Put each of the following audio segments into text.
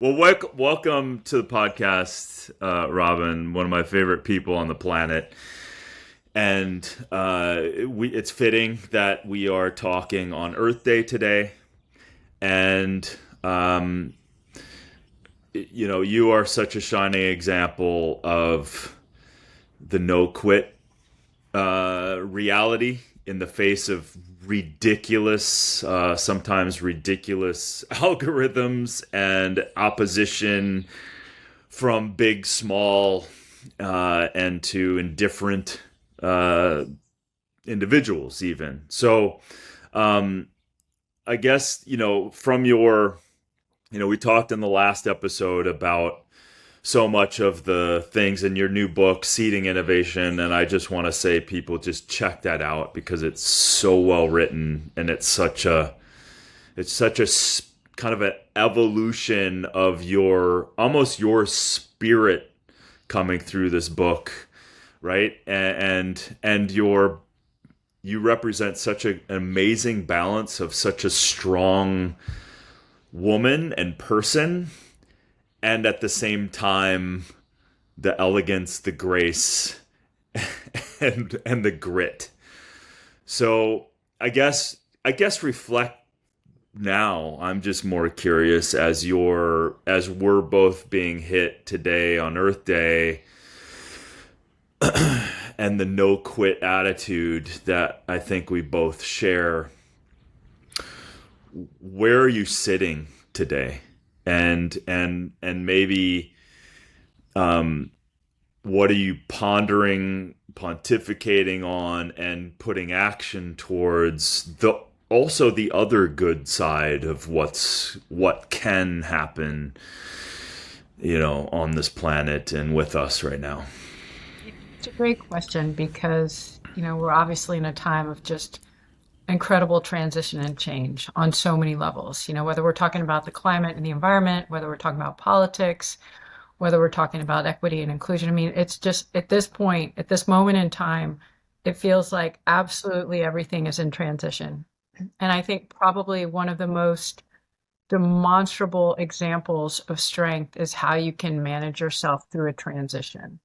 Well, welcome to the podcast, Robyn, one of my favorite people on the planet. And it's fitting that we are talking on Earth Day today. And, you are such a shining example of the no quit reality in the face of ridiculous, sometimes ridiculous algorithms and opposition from big, small, and to indifferent individuals, even. So, I guess, from your, we talked in the last episode about so much of the things in your new book, Seeding Innovation, and I just want to say, people, just check that out because it's so well written, and it's such a kind of an evolution of almost your spirit coming through this book, right? And you represent such an amazing balance of such a strong woman and person, and at the same time, the elegance, the grace, and the grit. So I guess reflect now. I'm just more curious, as we're both being hit today on Earth Day, and the no quit attitude that I think we both share. Where are you sitting today? And maybe, what are you pondering, pontificating on, and putting action towards, also the other good side of what can happen, on this planet and with us right now? It's a great question because, we're obviously in a time of just incredible transition and change on so many levels. Whether we're talking about the climate and the environment, whether we're talking about politics, whether we're talking about equity and inclusion. I mean, it's just at this point, at this moment in time, it feels like absolutely everything is in transition. And I think probably one of the most demonstrable examples of strength is how you can manage yourself through a transition.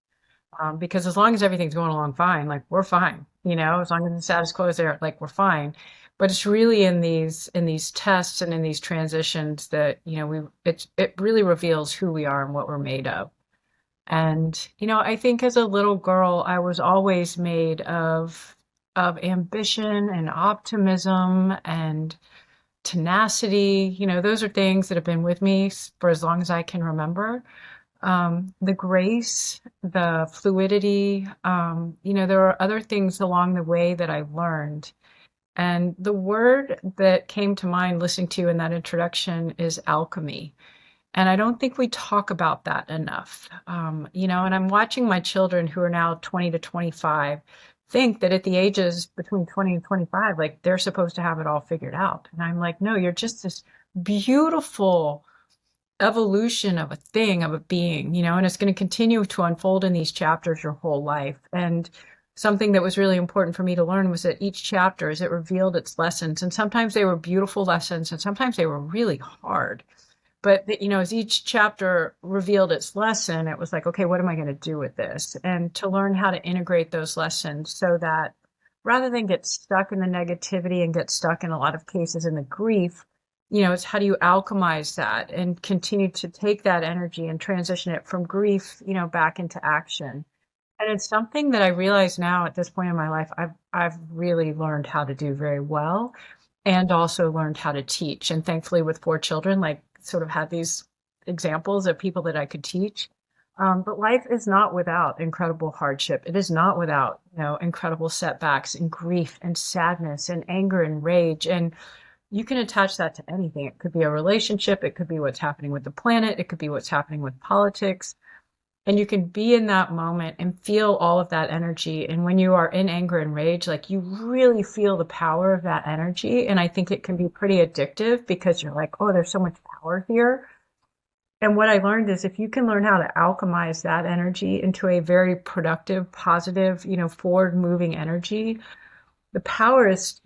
Because as long as everything's going along fine, like we're fine, as long as the status quo is there, like we're fine. But it's really in these tests and in these transitions that, it really reveals who we are and what we're made of. And, I think as a little girl, I was always made of ambition and optimism and tenacity. Those are things that have been with me for as long as I can remember. The grace, the fluidity, there are other things along the way that I learned. And the word that came to mind listening to you in that introduction is alchemy. And I don't think we talk about that enough. And I'm watching my children who are now 20 to 25 think that at the ages between 20 and 25, like they're supposed to have it all figured out. And I'm like, no, you're just this beautiful evolution of a thing, of a being, and it's going to continue to unfold in these chapters your whole life. And something that was really important for me to learn was that each chapter, as it revealed its lessons, and sometimes they were beautiful lessons and sometimes they were really hard. But, as each chapter revealed its lesson, it was like, okay, what am I going to do with this? And to learn how to integrate those lessons so that rather than get stuck in the negativity and get stuck in a lot of cases in the grief, it's how do you alchemize that and continue to take that energy and transition it from grief, back into action. And it's something that I realize now at this point in my life, I've really learned how to do very well, and also learned how to teach. And thankfully with 4 children, like sort of had these examples of people that I could teach. But life is not without incredible hardship. It is not without, incredible setbacks and grief and sadness and anger and rage. And you can attach that to anything. It could be a relationship. It could be what's happening with the planet. It could be what's happening with politics. And you can be in that moment and feel all of that energy. And when you are in anger and rage, like you really feel the power of that energy. And I think it can be pretty addictive because you're like, oh, there's so much power here. And what I learned is if you can learn how to alchemize that energy into a very productive, positive, forward moving energy, the power is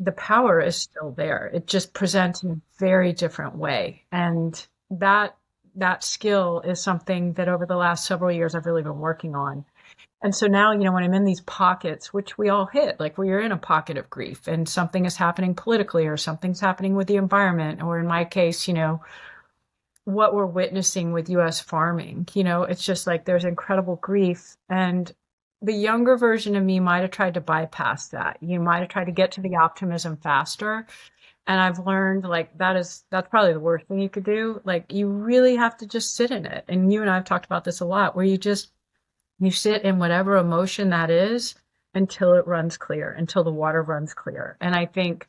still there. It just presents in a very different way. And that that skill is something that over the last several years I've really been working on. And so now, when I'm in these pockets, which we all hit, like we are in a pocket of grief and something is happening politically or something's happening with the environment, or in my case, what we're witnessing with US farming, it's just like there's incredible grief. And the younger version of me might have tried to bypass that. You might have tried to get to the optimism faster. And I've learned like that's probably the worst thing you could do. Like you really have to just sit in it. And you and I have talked about this a lot, where you sit in whatever emotion that is until it runs clear, until the water runs clear. And I think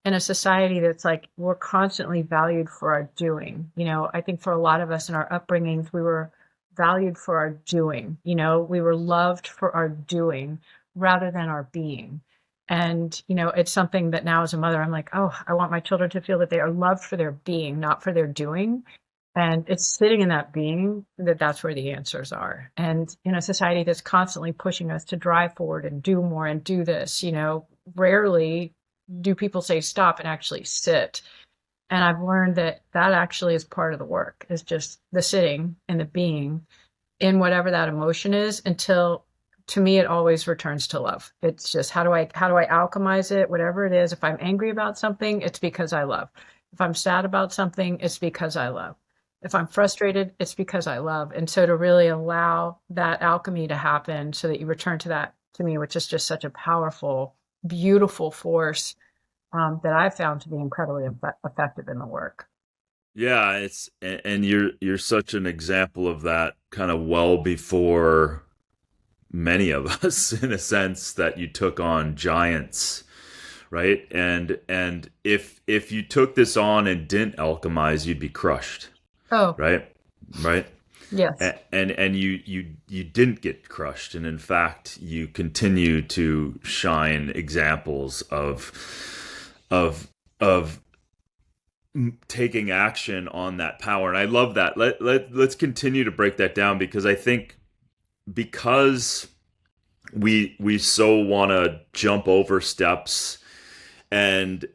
in a society that's like we're constantly valued for our doing, I think for a lot of us in our upbringings, we were valued for our doing, we were loved for our doing rather than our being. And, it's something that now as a mother, I'm like, oh, I want my children to feel that they are loved for their being, not for their doing. And it's sitting in that being that's where the answers are. And in a society that's constantly pushing us to drive forward and do more and do this, rarely do people say stop and actually sit. And I've learned that that actually is part of the work, is just the sitting and the being in whatever that emotion is, until, to me, it always returns to love. It's just how do I alchemize it, whatever it is. If I'm angry about something, it's because I love. If I'm sad about something, it's because I love. If I'm frustrated, it's because I love. And so to really allow that alchemy to happen so that you return to that, to me, which is just such a powerful, beautiful force, that I've found to be incredibly effective in the work. Yeah, and you're such an example of that kind of well before many of us in a sense that you took on giants, right? And if you took this on and didn't alchemize, you'd be crushed, Oh, right? Right? yes. And you didn't get crushed, and in fact you continue to shine examples of taking action on that power. And I love that. Let's continue to break that down, because I think because we so want to jump over steps and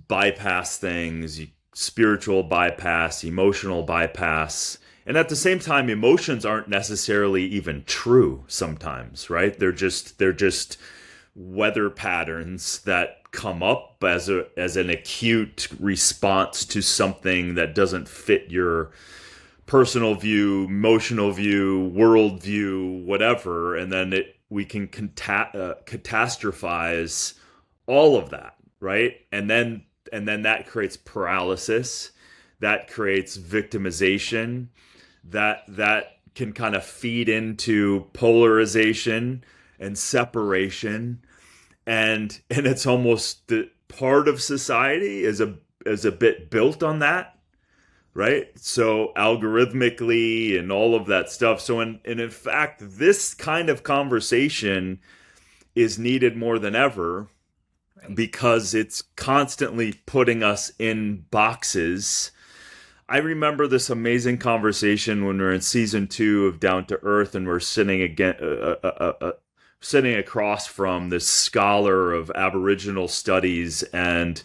bypass things, spiritual bypass, emotional bypass. And at the same time, emotions aren't necessarily even true sometimes, right? They're just weather patterns that come up as an acute response to something that doesn't fit your personal view, emotional view, world view, whatever, and then we can catastrophize all of that, right? And then that creates paralysis, that creates victimization, that can kind of feed into polarization and separation, and it's almost the part of society is a bit built on that, right? So algorithmically and all of that stuff. So in fact, this kind of conversation is needed more than ever, Right. because it's constantly putting us in boxes. I remember this amazing conversation when we were in season 2 of Down to Earth, and we're sitting across from this scholar of Aboriginal studies and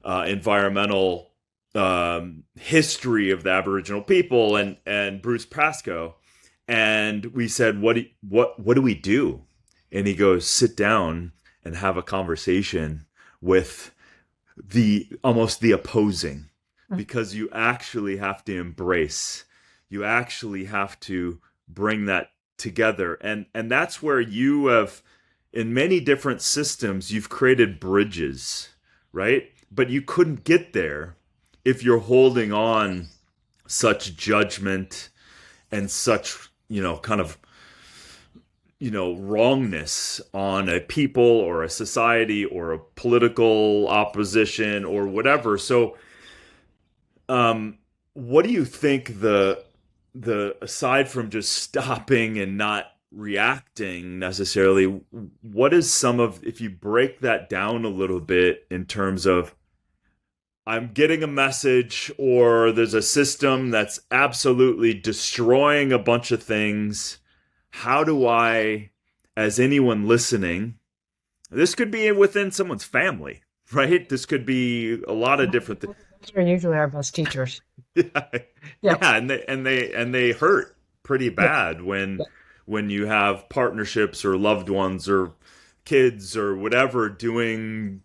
environmental history of the Aboriginal people, and Bruce Pascoe. And we said, what do we do? And he goes, sit down and have a conversation with the almost the opposing, because you actually have to embrace, you actually have to bring that together. And that's where you have, in many different systems, you've created bridges, right? But you couldn't get there if you're holding on such judgment and such, kind of, wrongness on a people or a society or a political opposition or whatever. So what do you think the aside from just stopping and not reacting necessarily, what is some of, if you break that down a little bit in terms of, I'm getting a message or there's a system that's absolutely destroying a bunch of things, how do I, as anyone listening, this could be within someone's family, right? This could be a lot of different things. Those are usually our best teachers. Yeah, Yeah. yeah, and they hurt pretty Yeah. bad Yeah. when you have partnerships or loved ones or kids or whatever doing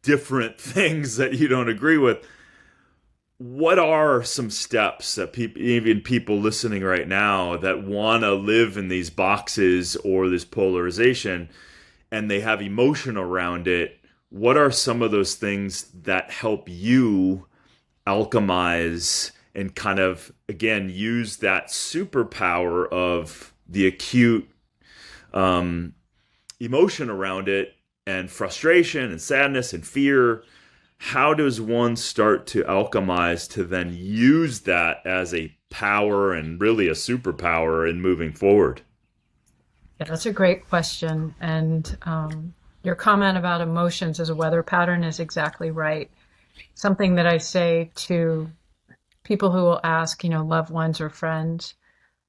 different things that you don't agree with. What are some steps that people, even people listening right now, that want to live in these boxes or this polarization, and they have emotion around it? What are some of those things that help you alchemize and kind of again use that superpower of the acute emotion around it and frustration and sadness and fear? How does one start to alchemize to then use that as a power and really a superpower in moving forward? Yeah, that's a great question. And your comment about emotions as a weather pattern is exactly right. Something that I say to people who will ask, loved ones or friends,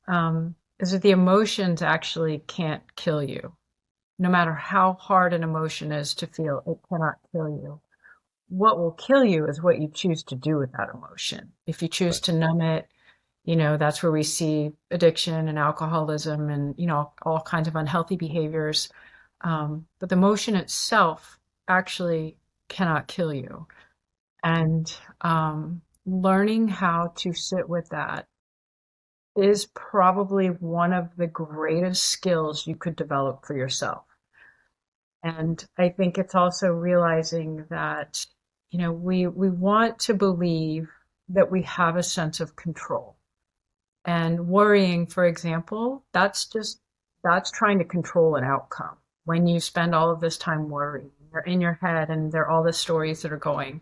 is that the emotions actually can't kill you. No matter how hard an emotion is to feel, it cannot kill you. What will kill you is what you choose to do with that emotion. If you choose Right. to numb it, that's where we see addiction and alcoholism and, all kinds of unhealthy behaviors. But the emotion itself actually cannot kill you. And learning how to sit with that is probably one of the greatest skills you could develop for yourself. And I think it's also realizing that, we want to believe that we have a sense of control. And worrying, for example, that's trying to control an outcome. When you spend all of this time worrying, you're in your head and there are all the stories that are going.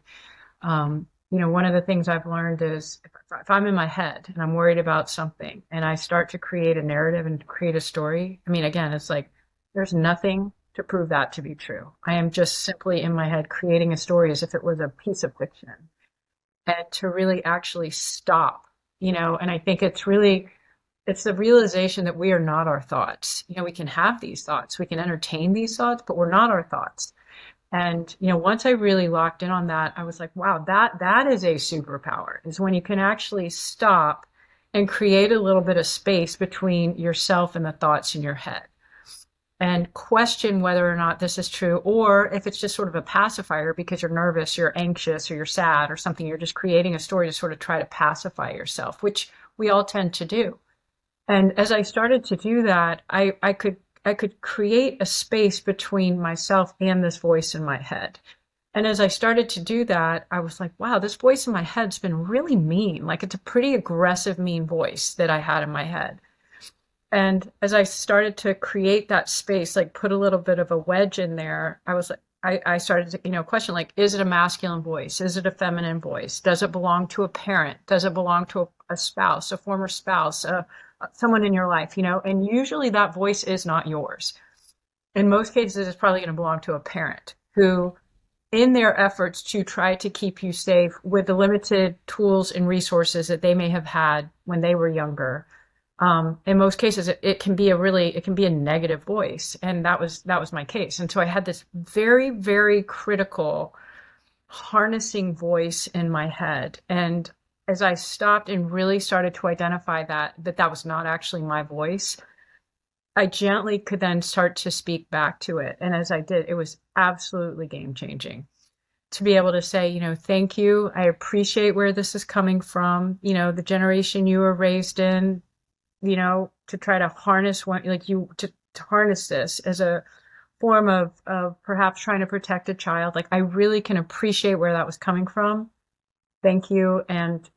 One of the things I've learned is if I'm in my head and I'm worried about something and I start to create a narrative and create a story, I mean, again, it's like there's nothing to prove that to be true. I am just simply in my head creating a story as if it was a piece of fiction. And to really actually stop, and I think it's the realization that we are not our thoughts. We can have these thoughts, we can entertain these thoughts, but we're not our thoughts. And once I really locked in on that, I was like, wow, that is a superpower, is when you can actually stop and create a little bit of space between yourself and the thoughts in your head and question whether or not this is true, or if it's just sort of a pacifier because you're nervous, you're anxious, or you're sad or something. You're just creating a story to sort of try to pacify yourself, which we all tend to do. And as I started to do that, I could create a space between myself and this voice in my head. And as I started to do that, I was like, wow, this voice in my head's been really mean. Like it's a pretty aggressive, mean voice that I had in my head. And as I started to create that space, like put a little bit of a wedge in there, I was like, I started to, question like, is it a masculine voice? Is it a feminine voice? Does it belong to a parent? Does it belong to a spouse, a former spouse, someone in your life, And usually that voice is not yours. In most cases, it's probably going to belong to a parent who, in their efforts to try to keep you safe with the limited tools and resources that they may have had when they were younger, in most cases it can be a negative voice, and that was my case. And so I had this very, very critical harnessing voice in my head. And as I stopped and really started to identify that was not actually my voice, I gently could then start to speak back to it. And as I did, it was absolutely game changing to be able to say, thank you. I appreciate where this is coming from. The generation you were raised in, to try to harness one, like to harness this as a form of perhaps trying to protect a child. Like I really can appreciate where that was coming from. Thank you. And,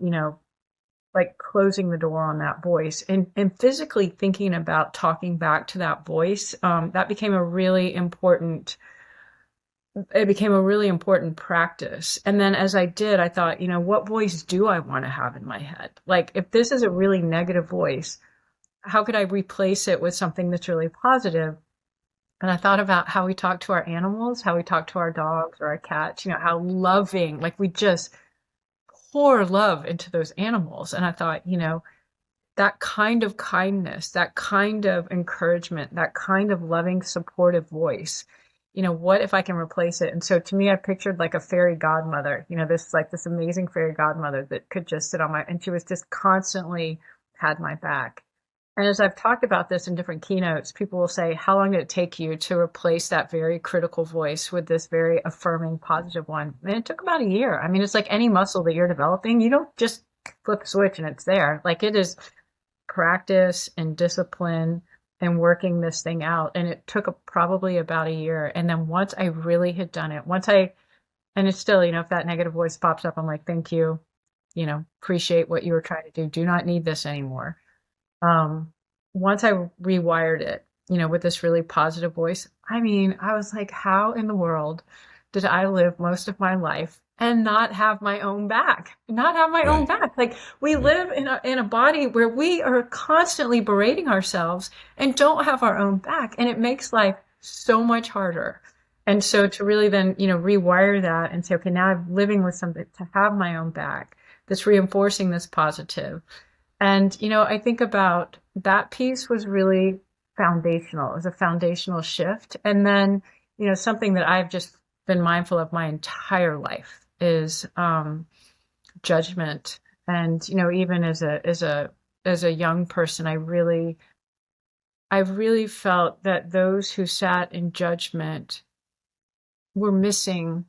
like closing the door on that voice and physically thinking about talking back to that voice. That became a really important it became a really important practice. And then as I did, I thought, what voice do I want to have in my head? Like if this is a really negative voice, how could I replace it with something that's really positive? And I thought about how we talk to our animals, how we talk to our dogs or our cats, how loving, like we just pour love into those animals. And I thought, that kind of kindness, that kind of encouragement, that kind of loving, supportive voice what if I can replace it? And so to me, I pictured like a fairy godmother, this amazing fairy godmother that could just sit on and she was just constantly had my back. And as I've talked about this in different keynotes, people will say, how long did it take you to replace that very critical voice with this very affirming, positive one? And it took about a year. I mean, it's like any muscle that you're developing. You don't just flip a switch and it's there. Like it is practice and discipline and working this thing out. And it took probably about a year. And then once I really had done it, and it's still, if that negative voice pops up, I'm like, thank you, appreciate what you were trying to do. Do not need this anymore. Once I rewired it, with this really positive voice, I mean, I was like, how in the world did I live most of my life and not have my own back? Not have my own Right. back. Like we Right. live in a body where we are constantly berating ourselves and don't have our own back. And it makes life so much harder. And so to really then, rewire that and say, okay, now I'm living with something to have my own back that's reinforcing this positive. And, I think about that piece was really foundational. It was a foundational shift. And then, something that I've just been mindful of my entire life is judgment. And, even as a young person, I really felt that those who sat in judgment were missing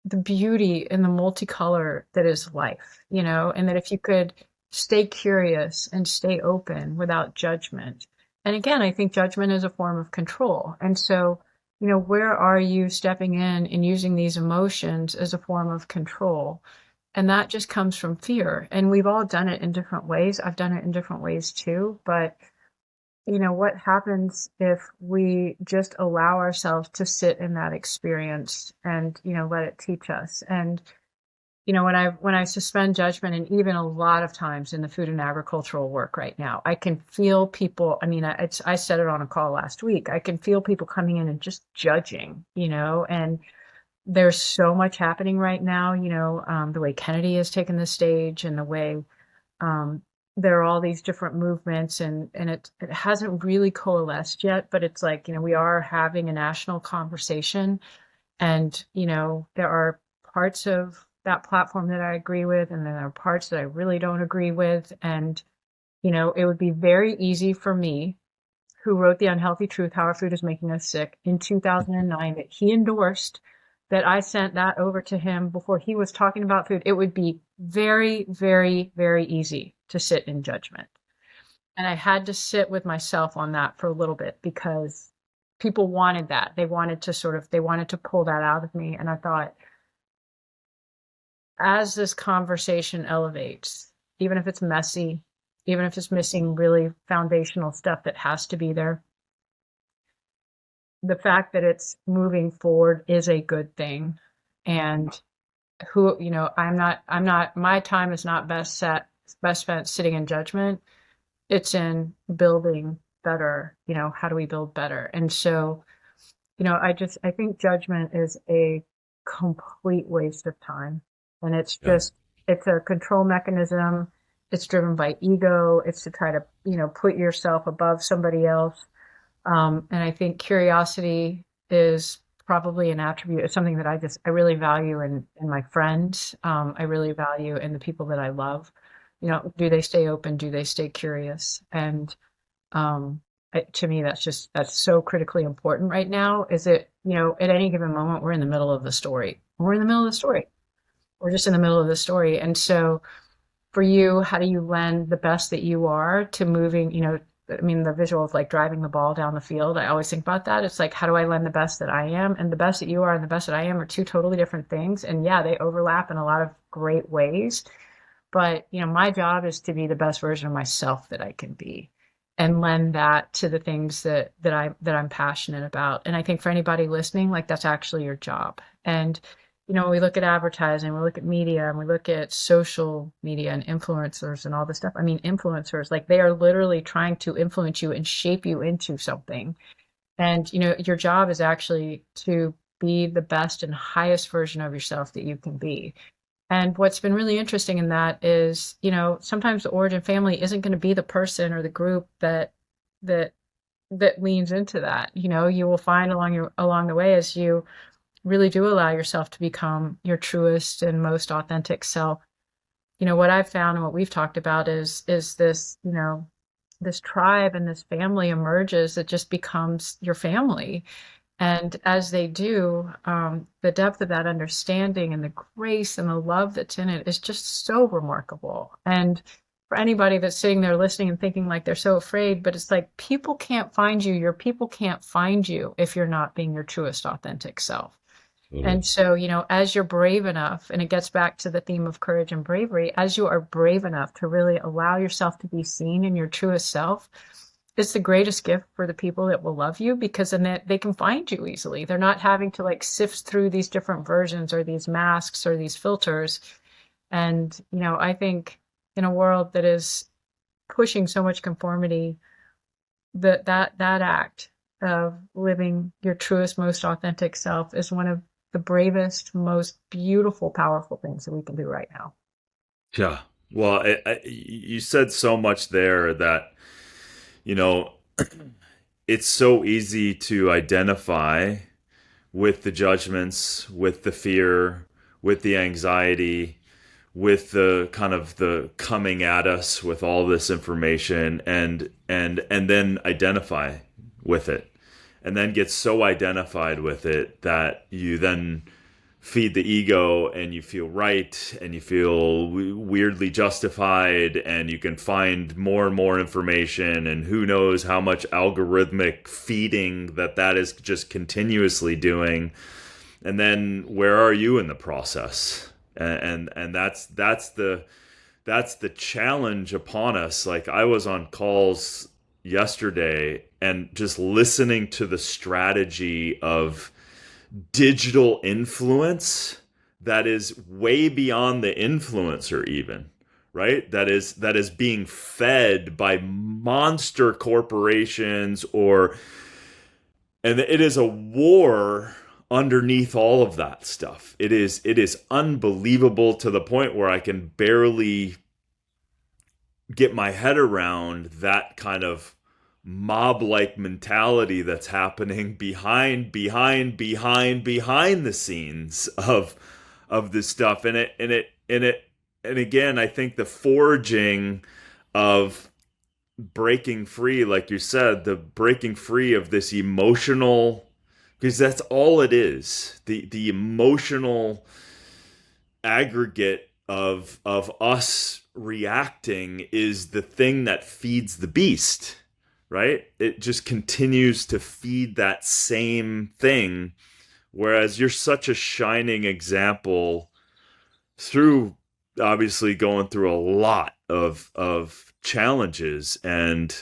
the beauty and the multicolor that is life, and that if you could stay curious and stay open without judgment. And again, I think judgment is a form of control. And so, where are you stepping in and using these emotions as a form of control? And that just comes from fear. And we've all done it in different ways. I've done it in different ways too. But what happens if we just allow ourselves to sit in that experience and, let it teach us? And, when I suspend judgment, and even a lot of times in the food and agricultural work right now, I can feel people. I mean, I said it on a call last week. I can feel people coming in and just judging, and there's so much happening right now, the way Kennedy has taken the stage and the way um, there are all these different movements, and it hasn't really coalesced yet, but it's like, we are having a national conversation, and, there are parts of that platform that I agree with, and then there are parts that I really don't agree with. And, it would be very easy for me, who wrote The Unhealthy Truth, How Our Food is Making Us Sick in 2009, that he endorsed, that I sent that over to him before he was talking about food. It would be very, very, very easy to sit in judgment. And I had to sit with myself on that for a little bit because people wanted that. They wanted to pull that out of me. And I thought, as this conversation elevates, even if it's messy, even if it's missing really foundational stuff that has to be there, the fact that it's moving forward is a good thing. And my time is not best spent sitting in judgment. It's in building better. How do we build better? And so, I think judgment is a complete waste of time. And Yeah. it's a control mechanism. It's driven by ego. It's to try to, put yourself above somebody else. And I think curiosity is probably an attribute. It's something that I really value in my friends. I really value in the people that I love. Do they stay open? Do they stay curious? And to me, that's so critically important right now. Is it, at any given moment, we're in the middle of the story. We're in the middle of the story. We're just in the middle of the story. And so for you, how do you lend the best that you are to moving, I mean, the visual of like driving the ball down the field, I always think about that. It's like, how do I lend the best that I am? And the best that you are and the best that I am are two totally different things. And yeah, they overlap in a lot of great ways. But, my job is to be the best version of myself that I can be and lend that to the things that I'm passionate about. And I think for anybody listening, like that's actually your job. And we look at advertising, we look at media, and we look at social media and influencers and all this stuff. I mean, influencers, like they are literally trying to influence you and shape you into something. And, your job is actually to be the best and highest version of yourself that you can be. And what's been really interesting in that is, sometimes the origin family isn't going to be the person or the group that that leans into that. You will find along the way, as you really do allow yourself to become your truest and most authentic self. What I've found and what we've talked about is this, this tribe and this family emerges that just becomes your family. And as they do, the depth of that understanding and the grace and the love that's in it is just so remarkable. And for anybody that's sitting there listening and thinking like they're so afraid, but it's like people can't find you, your people can't find you if you're not being your truest authentic self. Totally. And so, as you're brave enough, and it gets back to the theme of courage and bravery, as you are brave enough to really allow yourself to be seen in your truest self, it's the greatest gift for the people that will love you, because then they can find you easily. They're not having to like sift through these different versions or these masks or these filters. And, I think in a world that is pushing so much conformity, that act of living your truest, most authentic self is one of the bravest, most beautiful, powerful things that we can do right now. Yeah. Well, you said so much there that, you know, it's so easy to identify with the judgments, with the fear, with the anxiety, with the kind of the coming at us with all this information, and then identify with it, and then get so identified with it that you then feed the ego and you feel right and you feel weirdly justified, and you can find more and more information, and who knows how much algorithmic feeding that is just continuously doing. And then where are you in the process? And that's the challenge upon us. Like, I was on calls yesterday and just listening to the strategy of digital influence that is way beyond the influencer, even, right? That is being fed by monster corporations, or and it is a war underneath all of that stuff. It is unbelievable, to the point where I can barely get my head around that kind of mob like mentality that's happening behind the scenes of this stuff. And again, I think the forging of breaking free, like you said, the breaking free of this emotional, because that's all it is, the emotional aggregate of us reacting is the thing that feeds the beast, right? It just continues to feed that same thing. Whereas you're such a shining example, through obviously going through a lot of challenges, and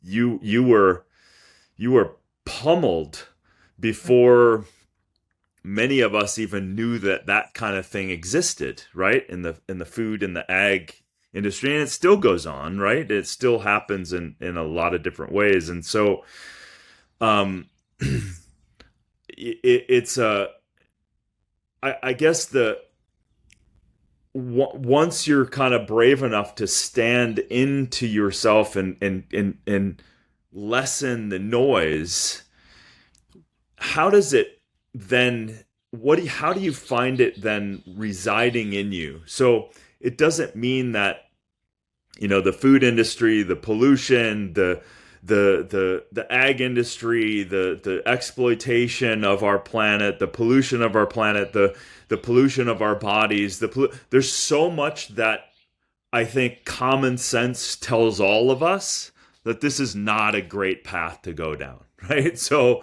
you were pummeled before many of us even knew that kind of thing existed, right? In the food and the ag industry, and it still goes on, right? It still happens in a lot of different ways. And so um it's a I guess the once you're kind of brave enough to stand into yourself and lessen the noise, how does it then, how do you find it then residing in you? So it doesn't mean that, the food industry, the pollution, the ag industry, the exploitation of our planet, the pollution of our planet, the pollution of our bodies, there's so much that I think common sense tells all of us that this is not a great path to go down, right? So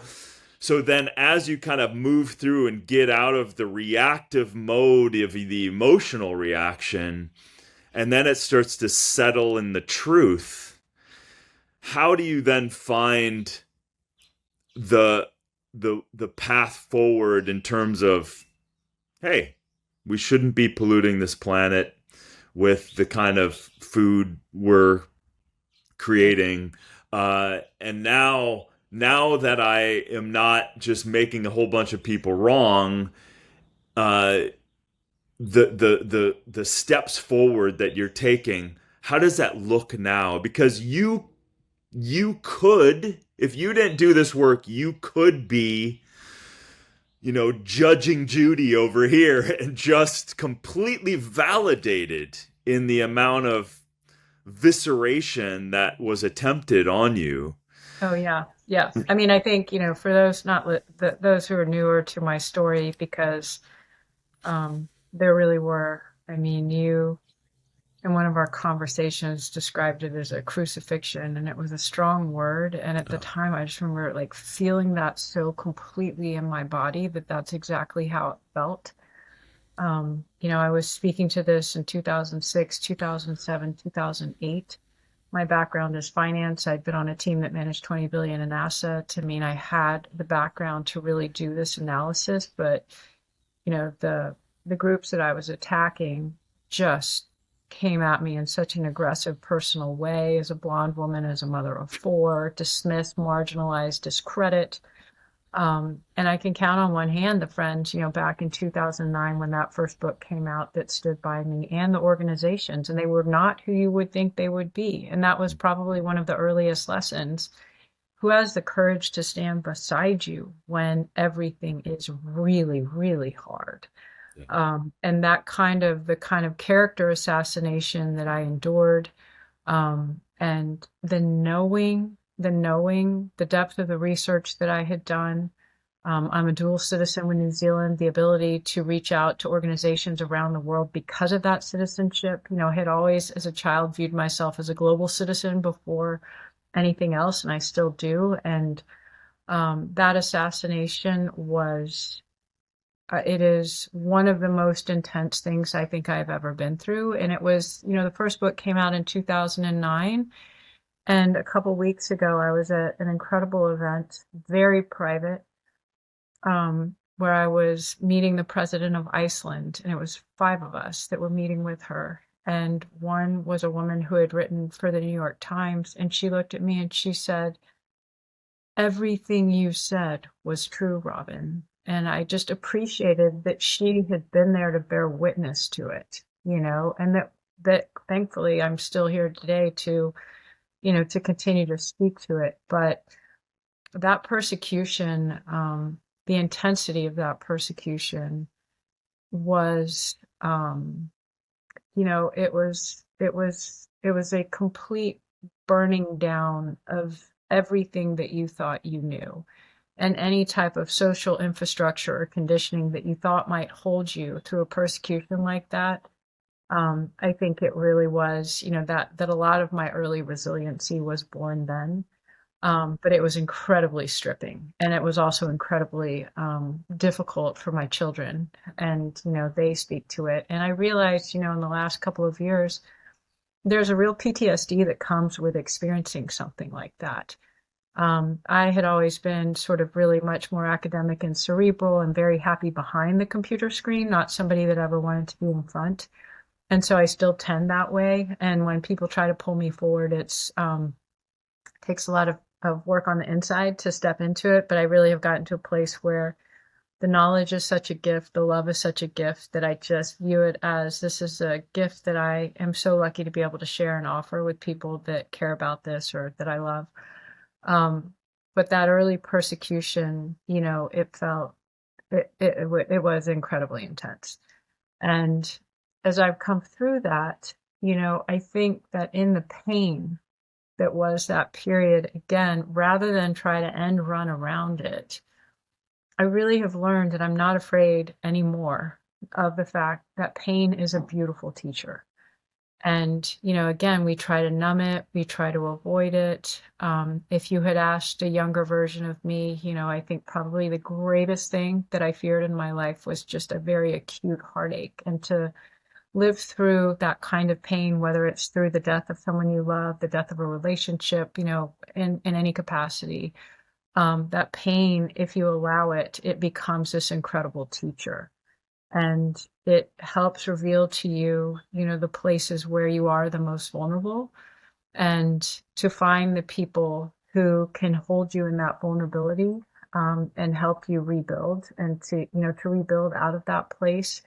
then, as you kind of move through and get out of the reactive mode of the emotional reaction, and then it starts to settle in the truth, how do you then find the the path forward in terms of, hey, we shouldn't be polluting this planet with the kind of food we're creating, and now that I am not just making a whole bunch of people wrong, uh, the steps forward that you're taking, how does that look now? Because you you could, if you didn't do this work, you could be, judging Judy over here and just completely validated in the amount of visceration that was attempted on you. Oh yeah, yeah. I mean, I think, for those not those who are newer to my story, because there really were. I mean, you in one of our conversations described it as a crucifixion, and it was a strong word. And at the time, I just remember like feeling that so completely in my body that that's exactly how it felt. I was speaking to this in 2006, 2007, 2008. My background is finance. I'd been on a team that managed 20 billion in assets. I mean, I had the background to really do this analysis, but the groups that I was attacking just came at me in such an aggressive personal way as a blonde woman, as a mother of four, dismiss, marginalize, discredit. And I can count on one hand the friends, back in 2009 when that first book came out that stood by me, and the organizations, and they were not who you would think they would be. And that was probably one of the earliest lessons. Who has the courage to stand beside you when everything is really, really hard? Yeah. And the kind of character assassination that I endured, and the depth of the research that I had done. I'm a dual citizen with New Zealand, the ability to reach out to organizations around the world because of that citizenship. I had always, as a child, viewed myself as a global citizen before anything else, and I still do. And that assassination it is one of the most intense things I think I've ever been through. And it was, the first book came out in 2009. And a couple weeks ago, I was at an incredible event, very private, where I was meeting the president of Iceland. And it was 5 of us that were meeting with her. And one was a woman who had written for the New York Times. And she looked at me and she said, "Everything you said was true, Robyn." And I just appreciated that she had been there to bear witness to it, and that thankfully I'm still here today to continue to speak to it. But that persecution, the intensity of that persecution was, it was a complete burning down of everything that you thought you knew, and any type of social infrastructure or conditioning that you thought might hold you through a persecution like that. I think it really was, that a lot of my early resiliency was born then. But it was incredibly stripping, and it was also incredibly difficult for my children. And they speak to it, and I realized, in the last couple of years, there's a real PTSD that comes with experiencing something like that. I had always been sort of really much more academic and cerebral and very happy behind the computer screen, not somebody that ever wanted to be in front. And so I still tend that way. And when people try to pull me forward, it's takes a lot of work on the inside to step into it. But I really have gotten to a place where the knowledge is such a gift, the love is such a gift, that I just view it as this is a gift that I am so lucky to be able to share and offer with people that care about this or that I love. But that early persecution, it was incredibly intense. And as I've come through that, I think that in the pain that was that period, again, rather than try to end run around it, I really have learned that I'm not afraid anymore of the fact that pain is a beautiful teacher. And, again, we try to numb it, we try to avoid it. If you had asked a younger version of me, I think probably the greatest thing that I feared in my life was just a very acute heartache. And to live through that kind of pain, whether it's through the death of someone you love, the death of a relationship, in any capacity, that pain, if you allow it, it becomes this incredible teacher. And it helps reveal to you, the places where you are the most vulnerable, and to find the people who can hold you in that vulnerability, and help you rebuild, and to rebuild out of that place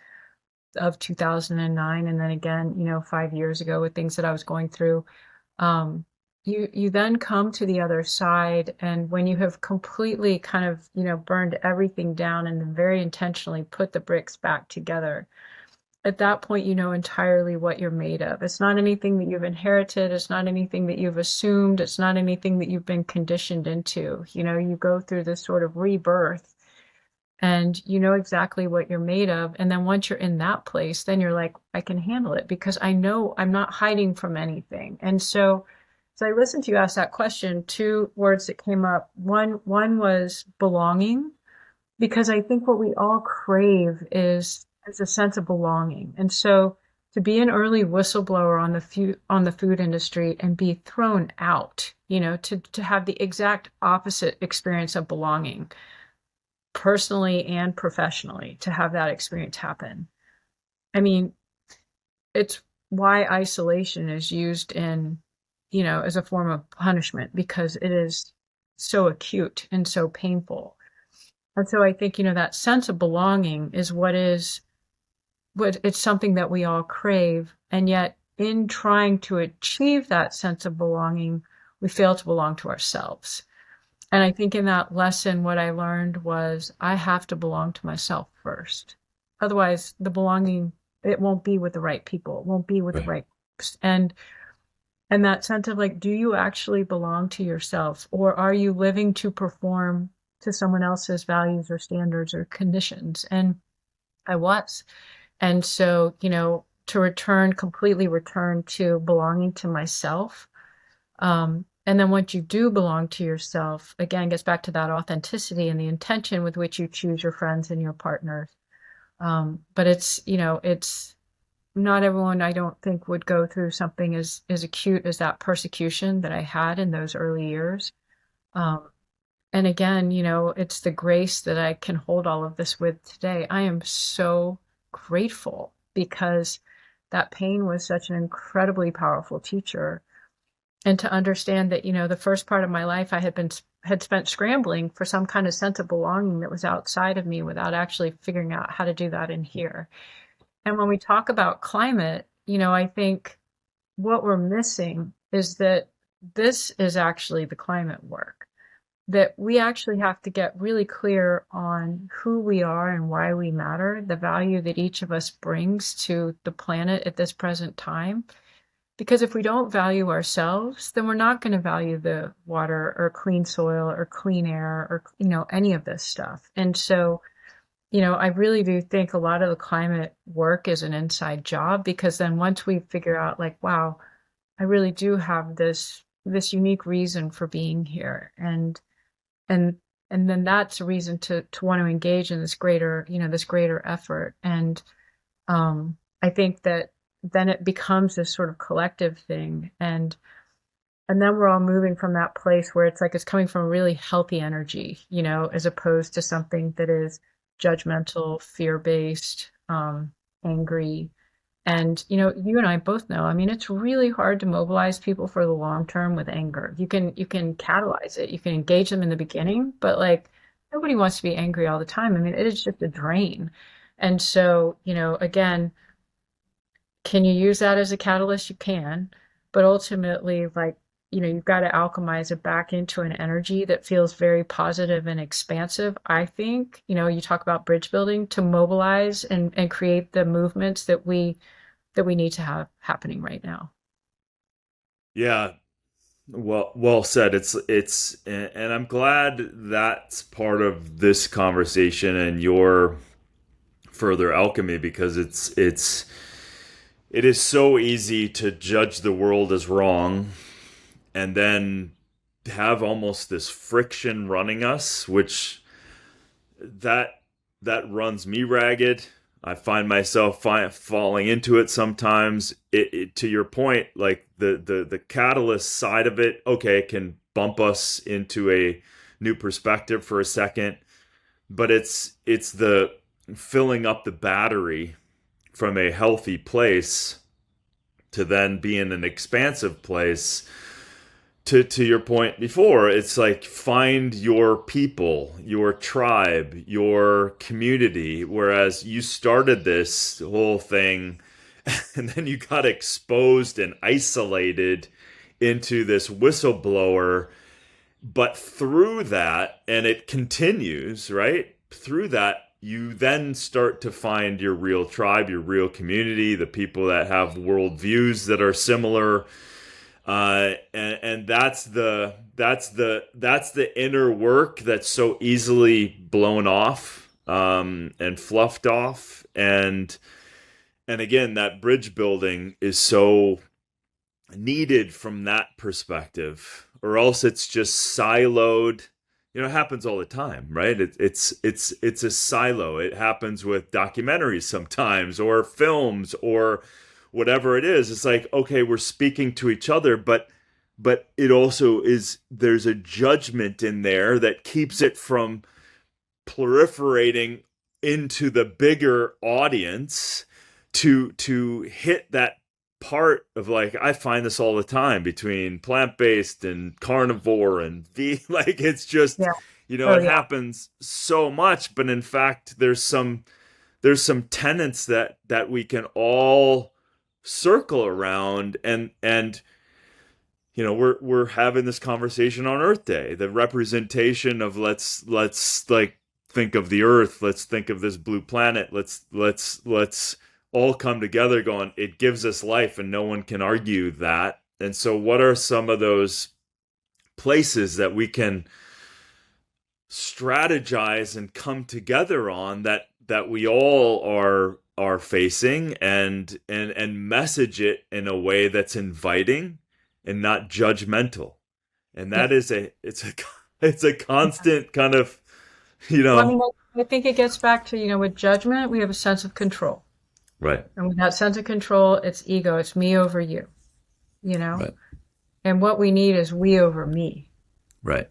of 2009. And then again, 5 years ago with things that I was going through. you then come to the other side, and when you have completely kind of, burned everything down and very intentionally put the bricks back together, at that point, you know entirely what you're made of. It's not anything that you've inherited. It's not anything that you've assumed. It's not anything that you've been conditioned into. You go through this sort of rebirth, and you know exactly what you're made of. And then once you're in that place, then you're like, I can handle it because I know I'm not hiding from anything. And so I listened to you ask that question. Two words that came up. One was belonging, because I think what we all crave is a sense of belonging. And so to be an early whistleblower on the food industry and be thrown out, to have the exact opposite experience of belonging, personally and professionally, to have that experience happen. I mean, it's why isolation is used as a form of punishment, because it is so acute and so painful. And so I think, that sense of belonging is what it's something that we all crave. And yet in trying to achieve that sense of belonging, we fail to belong to ourselves. And I think in that lesson, what I learned was I have to belong to myself first. Otherwise, the belonging, it won't be with the right people. It won't be with the Right. right groups. And that sense of like, do you actually belong to yourself, or are you living to perform to someone else's values or standards or conditions? And I was. And so, to completely return to belonging to myself. And then once you do belong to yourself, again, gets back to that authenticity and the intention with which you choose your friends and your partners. But it's not everyone, I don't think, would go through something as acute as that persecution that I had in those early years. Um, and again, it's the grace that I can hold all of this with today. I am so grateful because that pain was such an incredibly powerful teacher. And to understand that, the first part of my life I had spent scrambling for some kind of sense of belonging that was outside of me without actually figuring out how to do that in here. And when we talk about climate, I think what we're missing is that this is actually the climate work, that we actually have to get really clear on who we are and why we matter, the value that each of us brings to the planet at this present time. Because if we don't value ourselves, then we're not going to value the water or clean soil or clean air or, any of this stuff. And so, I really do think a lot of the climate work is an inside job, because then once we figure out like, wow, I really do have this unique reason for being here. And and then that's a reason to want to engage in this greater effort. And I think that then it becomes this sort of collective thing, and then we're all moving from that place where it's like it's coming from a really healthy energy, as opposed to something that is judgmental, fear-based, angry. And you and I both know, I mean, it's really hard to mobilize people for the long term with anger. You can catalyze it, you can engage them in the beginning, but like nobody wants to be angry all the time. I mean, it is just a drain. And so, again, can you use that as a catalyst? You can, but ultimately, like, you've got to alchemize it back into an energy that feels very positive and expansive. I think, you talk about bridge building to mobilize and create the movements that we need to have happening right now. Yeah. Well said. And I'm glad that's part of this conversation and your further alchemy, because it is so easy to judge the world as wrong and then have almost this friction running us, which that that runs me ragged. I find myself falling into it sometimes. To your point, like the catalyst side of it, okay, it can bump us into a new perspective for a second, but it's the filling up the battery from a healthy place to then be in an expansive place. To your point before, it's like find your people, your tribe, your community. Whereas you started this whole thing and then you got exposed and isolated into this whistleblower, but through that, and it continues, right? Through that, you then start to find your real tribe, your real community, the people that have worldviews that are similar, and that's the inner work that's so easily blown off, and fluffed off, and again, that bridge building is so needed from that perspective, or else it's just siloed. It happens all the time, right? It's a silo. It happens with documentaries sometimes, or films, or whatever it is. It's like, okay, we're speaking to each other, but it also is, there's a judgment in there that keeps it from proliferating into the bigger audience, to hit that part of, like, I find this all the time between plant-based and carnivore and like, it's just, Yeah. Oh, it yeah. happens so much, but in fact there's some tenets that we can all circle around, and we're having this conversation on Earth Day, the representation of, let's like think of the Earth, let's think of this blue planet, let's all come together going, it gives us life, and no one can argue that. And so what are some of those places that we can strategize and come together on, that we all are facing, and message it in a way that's inviting and not judgmental? And Yeah. that is it's a constant kind of, Well, I mean, I think it gets back to, with judgment, we have a sense of control. right, And with that sense of control, it's ego, it's me over you, you know? right, And what we need is we over me, right,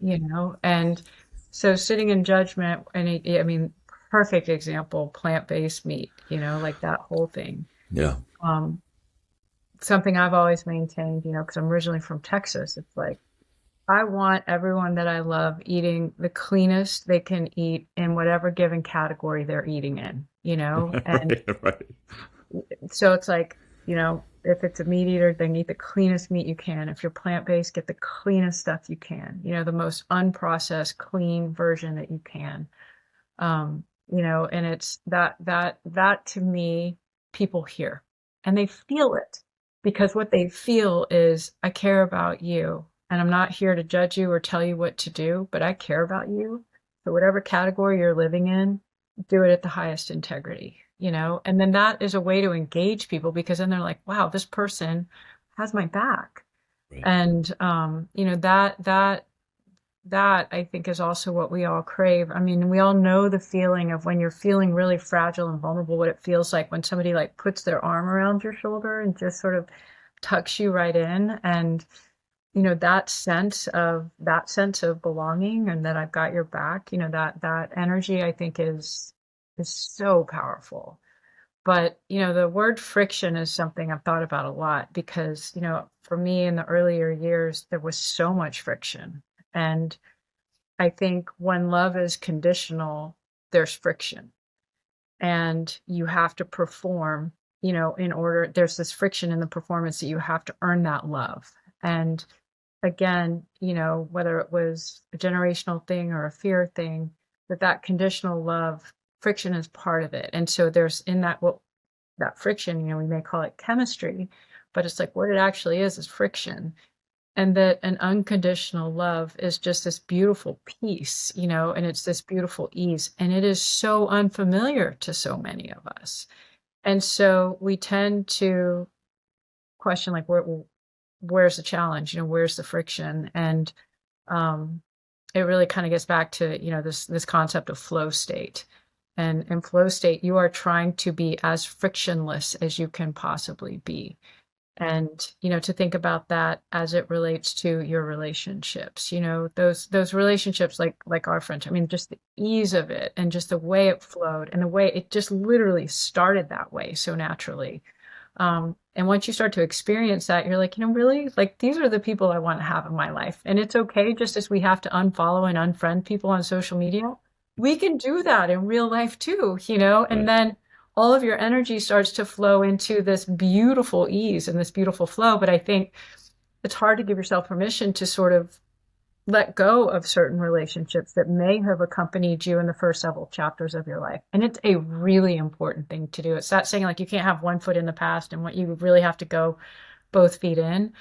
And so sitting in judgment, and I mean, perfect example, plant-based meat, like that whole thing. yeah, Um, Something I've always maintained, because I'm originally from Texas. It's like, I want everyone that I love eating the cleanest they can eat in whatever given category they're eating in, And right, right, so it's like, if it's a meat eater, then eat the cleanest meat you can. If you're plant-based, get the cleanest stuff you can, the most unprocessed, clean version that you can. And it's that to me, people hear and they feel it, because what they feel is, I care about you, and I'm not here to judge you or tell you what to do, but I care about you. So whatever category you're living in, do it at the highest integrity, and then that is a way to engage people, because then they're like, wow, this person has my back. right, And that I think is also what we all crave. I mean, we all know the feeling of when you're feeling really fragile and vulnerable, what it feels like when somebody like puts their arm around your shoulder and just sort of tucks you right in. And that sense of belonging, and that I've got your back, that energy, I think is so powerful. But the word friction is something I've thought about a lot, because for me in the earlier years there was so much friction. And I think when love is conditional, there's friction, and you have to perform, in order, there's this friction in the performance that you have to earn that love. And again, whether it was a generational thing or a fear thing, that conditional love, friction is part of it. And so there's in that friction, we may call it chemistry, but it's like, what it actually is friction. And that an unconditional love is just this beautiful peace, and it's this beautiful ease. And it is so unfamiliar to so many of us. And so we tend to question, like, where's the challenge? Where's the friction? And it really kind of gets back to, this concept of flow state. And in flow state, you are trying to be as frictionless as you can possibly be. And, to think about that as it relates to your relationships, those relationships, like our friendship, I mean, just the ease of it, and just the way it flowed, and the way it just literally started that way so naturally. And once you start to experience that, you're like, really, like, these are the people I want to have in my life. And it's okay, just as we have to unfollow and unfriend people on social media, we can do that in real life too, and right, then all of your energy starts to flow into this beautiful ease and this beautiful flow. But I think it's hard to give yourself permission to sort of let go of certain relationships that may have accompanied you in the first several chapters of your life. And it's a really important thing to do. It's not saying like you can't have one foot in the past and what you really have to go both feet in.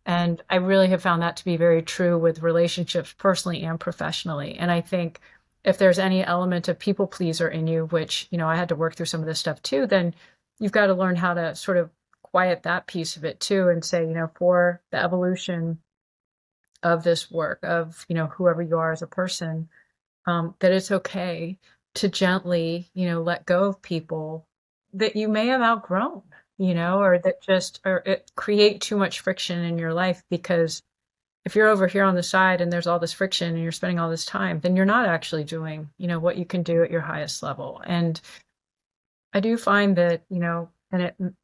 And I really have found that to be very true with relationships personally and professionally. And I think if there's any element of people pleaser in you, which, I had to work through some of this stuff too, then you've got to learn how to sort of quiet that piece of it too and say, for the evolution of this work, of, whoever you are as a person, that it's okay to gently, let go of people that you may have outgrown, or that just, or it create too much friction in your life. Because if you're over here on the side and there's all this friction and you're spending all this time, then you're not actually doing, what you can do at your highest level. And I do find that, and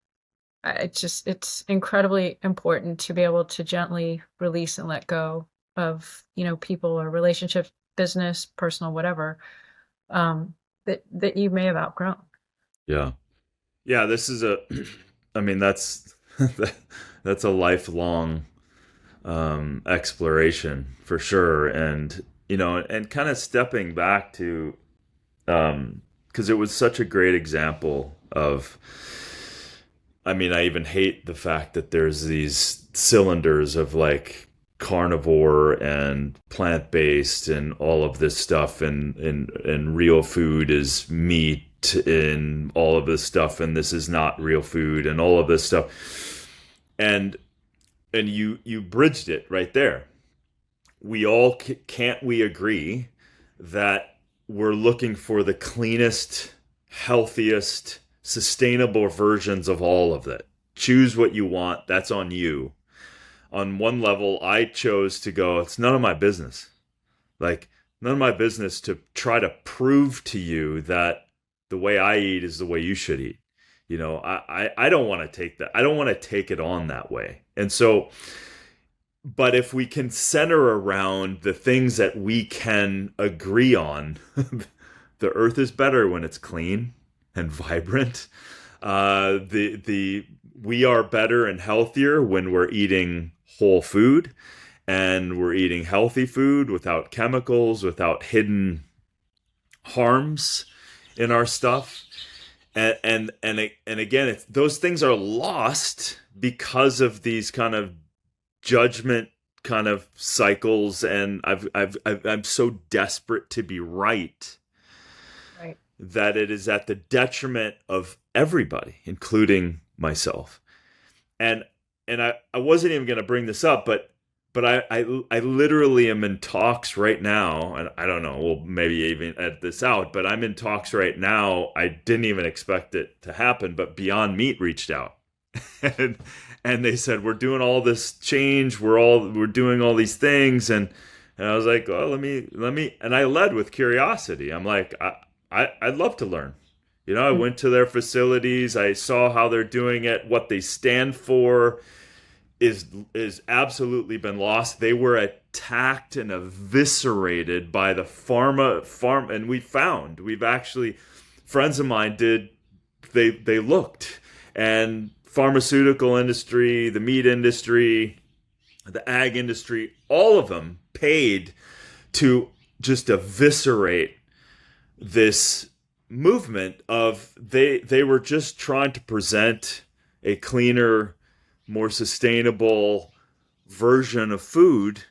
it's incredibly important to be able to gently release and let go of, people or relationships, business, personal, whatever, that you may have outgrown. Yeah. Yeah, this is I mean, that's that's a lifelong exploration for sure. And, and kind of stepping back to, because it was such a great example of, I mean, I even hate the fact that there's these cylinders of like carnivore and plant-based and all of this stuff, and real food is meat and all of this stuff, and this is not real food and all of this stuff. And you bridged it right there. We all can't we agree that we're looking for the cleanest, healthiest, sustainable versions of all of it. Choose what you want. That's on you. On one level, I chose to go, it's none of my business. Like, none of my business to try to prove to you that the way I eat is the way you should eat. I don't want to take that. I don't want to take it on that way. And so, but if we can center around the things that we can agree on, the earth is better when it's clean and vibrant. We are better and healthier when we're eating whole food, and we're eating healthy food without chemicals, without hidden harms in our stuff. And again, those things are lost because of these kind of judgment kind of cycles. And I'm so desperate to be right, that it is at the detriment of everybody, including myself. And I wasn't even going to bring this up, but I literally am in talks right now, and I don't know, we'll maybe even edit this out, but I'm in talks right now. I didn't even expect it to happen, but Beyond Meat reached out. and they said, we're doing all this change, we're doing all these things, and I was like, oh, let me, and I led with curiosity. I'm like, I'd love to learn. I went to their facilities, I saw how they're doing it, what they stand for is absolutely been lost. They were attacked and eviscerated by the farm, and we've actually, friends of mine they looked, and pharmaceutical industry, the meat industry, the ag industry, all of them paid to just eviscerate this movement of they were just trying to present a cleaner, more sustainable version of food,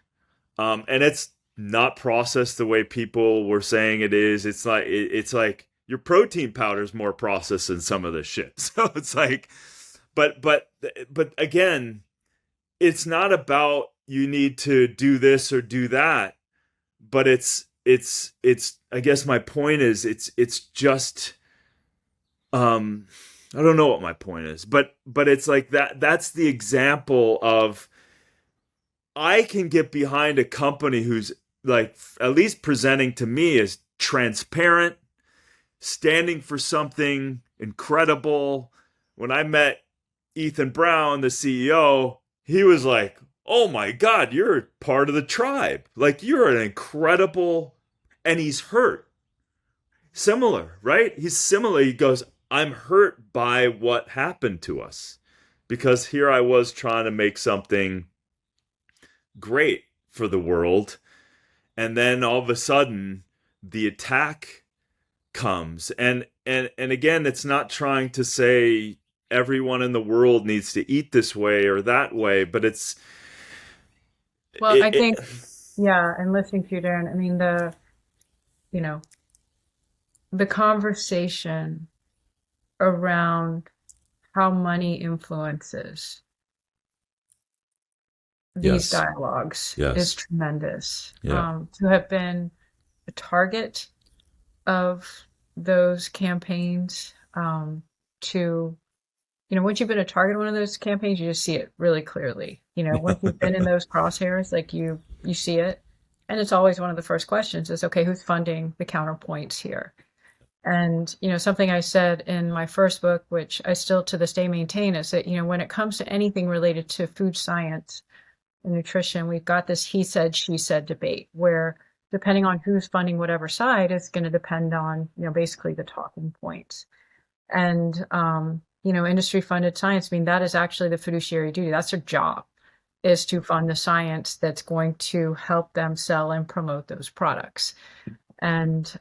and it's not processed the way people were saying it is. It's like your protein powder is more processed than some of this shit. So it's like, but again, it's not about you need to do this or do that, but it's I guess my point is it's just I don't know what my point is, but it's like that's the example of, I can get behind a company who's like at least presenting to me as transparent, standing for something incredible. When I met Ethan Brown, the CEO, he was like, oh my God, you're part of the tribe. Like, you're an incredible, and he's hurt. Similar, right? He's similar. He goes, I'm hurt by what happened to us, because here I was trying to make something great for the world. And then all of a sudden, the attack comes. And again, it's not trying to say everyone in the world needs to eat this way or that way, but Well, I it think, yeah, and listening to you, Darren, I mean, you know, the conversation around how money influences these yes, dialogues is yes, tremendous. yeah, To have been a target of those campaigns, to, once you've been a target of one of those campaigns, you just see it really clearly. Once you've been in those crosshairs, like you see it. And it's always one of the first questions is, okay, who's funding the counterpoints here? And, something I said in my first book, which I still to this day maintain, is that, when it comes to anything related to food science and nutrition, we've got this he said, she said debate where depending on who's funding whatever side, it's going to depend on, basically the talking points. And, industry funded science, I mean, that is actually the fiduciary duty. That's their job, is to fund the science that's going to help them sell and promote those products. And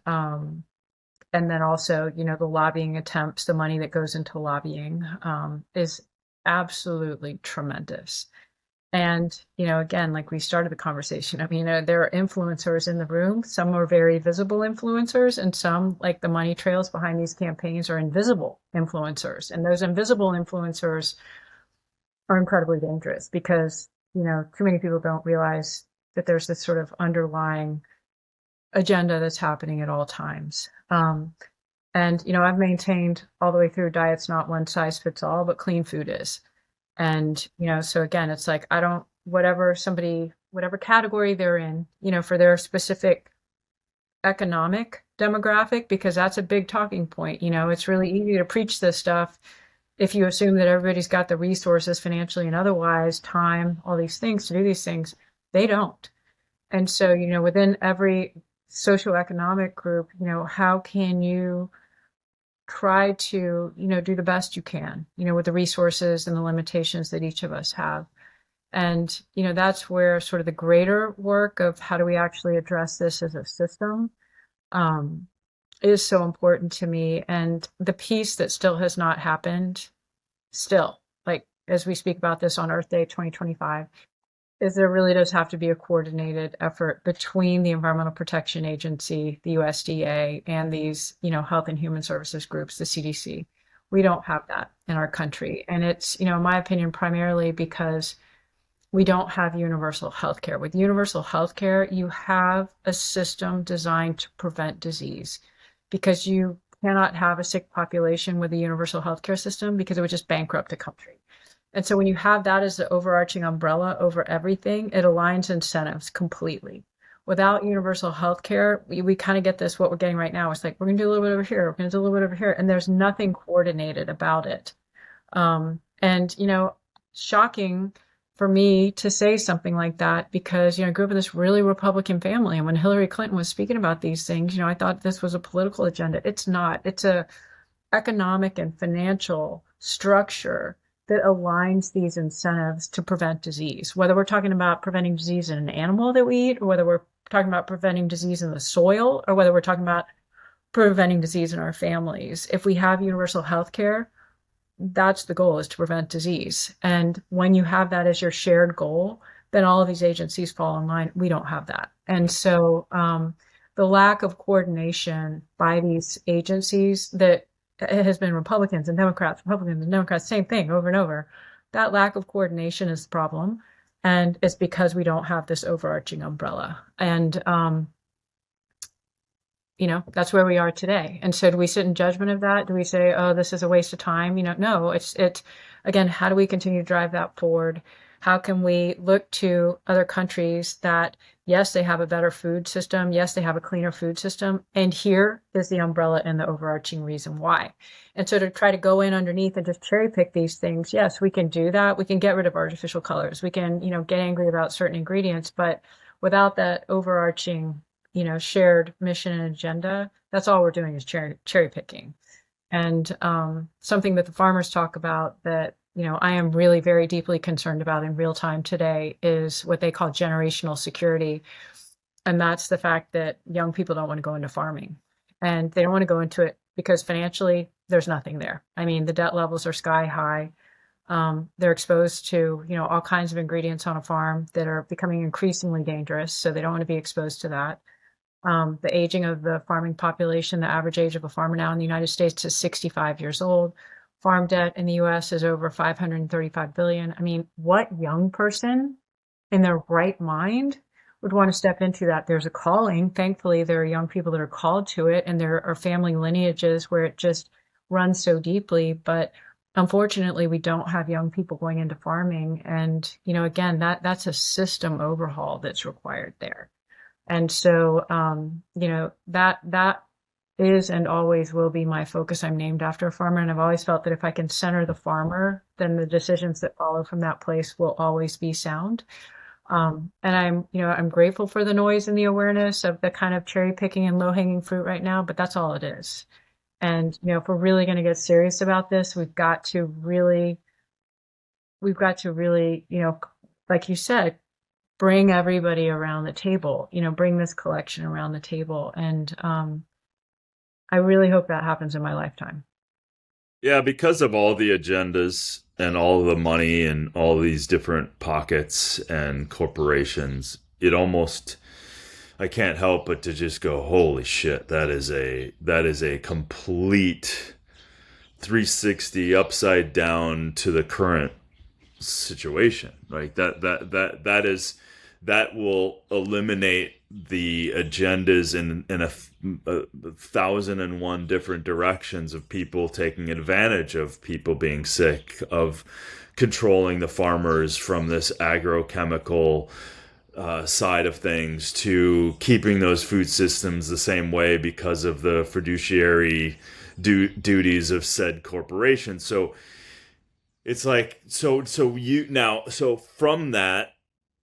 then also, the lobbying attempts, the money that goes into lobbying, is absolutely tremendous. And, again, like we started the conversation, I mean, there are influencers in the room. Some are very visible influencers, and some, like the money trails behind these campaigns, are invisible influencers. And those invisible influencers are incredibly dangerous because, too many people don't realize that there's this sort of underlying agenda that's happening at all times. And, I've maintained all the way through diets, not one size fits all, but clean food is. And, so again, it's like, I don't, whatever category they're in, for their specific economic demographic, because that's a big talking point. It's really easy to preach this stuff if you assume that everybody's got the resources financially and otherwise, time, all these things to do these things. They don't. And so, within every socioeconomic group, how can you try to, do the best you can, with the resources and the limitations that each of us have. And, that's where sort of the greater work of how do we actually address this as a system, is so important to me. And the piece that still has not happened, still, like as we speak about this on Earth Day 2025, is there really does have to be a coordinated effort between the Environmental Protection Agency, the USDA, and these, health and human services groups, the CDC. We don't have that in our country. And it's, in my opinion, primarily because we don't have universal health care. With universal health care, you have a system designed to prevent disease because you cannot have a sick population with a universal healthcare system because it would just bankrupt a country. And so when you have that as the overarching umbrella over everything, it aligns incentives completely. Without universal health care, we kind of get this, what we're getting right now. It's like, we're going to do a little bit over here, we're going to do a little bit over here. And there's nothing coordinated about it. And, shocking for me to say something like that because, I grew up in this really Republican family. And when Hillary Clinton was speaking about these things, I thought this was a political agenda. It's not. It's a economic and financial structure that aligns these incentives to prevent disease, whether we're talking about preventing disease in an animal that we eat, or whether we're talking about preventing disease in the soil, or whether we're talking about preventing disease in our families. If we have universal health care, that's the goal, is to prevent disease. And when you have that as your shared goal, then all of these agencies fall in line. We don't have that. And so the lack of coordination by these agencies that it has been Republicans and Democrats, same thing over and over. That lack of coordination is the problem. And it's because we don't have this overarching umbrella. And, that's where we are today. And so do we sit in judgment of that? Do we say, oh, this is a waste of time? No, it's again, how do we continue to drive that forward? How can we look to other countries that, yes, they have a better food system. Yes, they have a cleaner food system. And here is the umbrella and the overarching reason why. And so to try to go in underneath and just cherry pick these things, yes, we can do that. We can get rid of artificial colors. We can, get angry about certain ingredients, but without that overarching, shared mission and agenda, that's all we're doing is cherry picking. And something that the farmers talk about that I am really very deeply concerned about in real time today is what they call generational security. And that's the fact that young people don't want to go into farming. And they don't want to go into it because financially, there's nothing there. I mean, the debt levels are sky high. They're exposed to, all kinds of ingredients on a farm that are becoming increasingly dangerous. So they don't want to be exposed to that. The aging of the farming population, the average age of a farmer now in the United States is 65 years old. Farm debt in the US is over 535 billion. I mean, what young person in their right mind would want to step into that? There's a calling. Thankfully, there are young people that are called to it, and there are family lineages where it just runs so deeply. But unfortunately, we don't have young people going into farming. And, again, that's a system overhaul that's required there. And so, that is and always will be my focus. I'm named after a farmer, and I've always felt that if I can center the farmer, then the decisions that follow from that place will always be sound. And I'm grateful for the noise and the awareness of the kind of cherry picking and low hanging fruit right now, but that's all it is. And, if we're really going to get serious about this, we've got to really, like you said, bring everybody around the table, bring this collection around the table. And I really hope that happens in my lifetime. Yeah, because of all the agendas and all the money and all these different pockets and corporations, it almost I can't help but to just go, holy shit, that is a complete 360 upside down to the current situation. Right? That will eliminate the agendas in a thousand and one different directions of people taking advantage of people being sick, of controlling the farmers from this agrochemical side of things, to keeping those food systems the same way because of the fiduciary duties of said corporation. So it's like, so from that,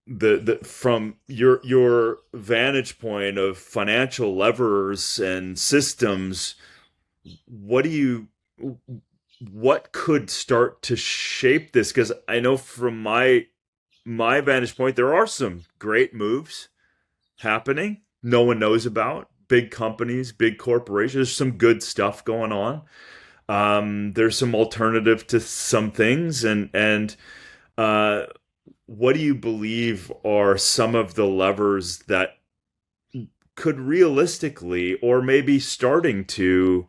the from your vantage point of financial levers and systems, what do you what could start to shape this? Because I know from my vantage point, there are some great moves happening no one knows about. Big companies, big corporations, there's some good stuff going on. There's some alternative to some things, and uh, what do you believe are some of the levers that could realistically, or maybe starting to,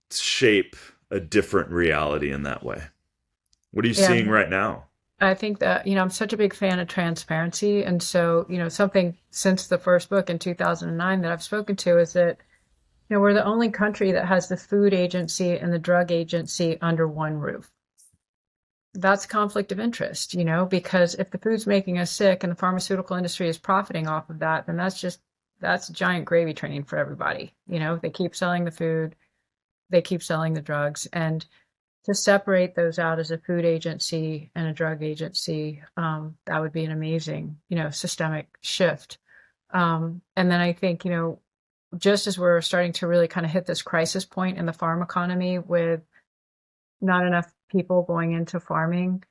shape a different reality in that way? What are you Yeah, seeing right now? I think that, I'm such a big fan of transparency. And so, something since the first book in 2009 that I've spoken to is that, we're the only country that has the food agency and the drug agency under one roof. That's conflict of interest, because if the food's making us sick and the pharmaceutical industry is profiting off of that, then that's giant gravy train for everybody. They keep selling the food, they keep selling the drugs. And to separate those out as a food agency and a drug agency, that would be an amazing, systemic shift. And then I think, just as we're starting to really kind of hit this crisis point in the farm economy with not enough people going into farming,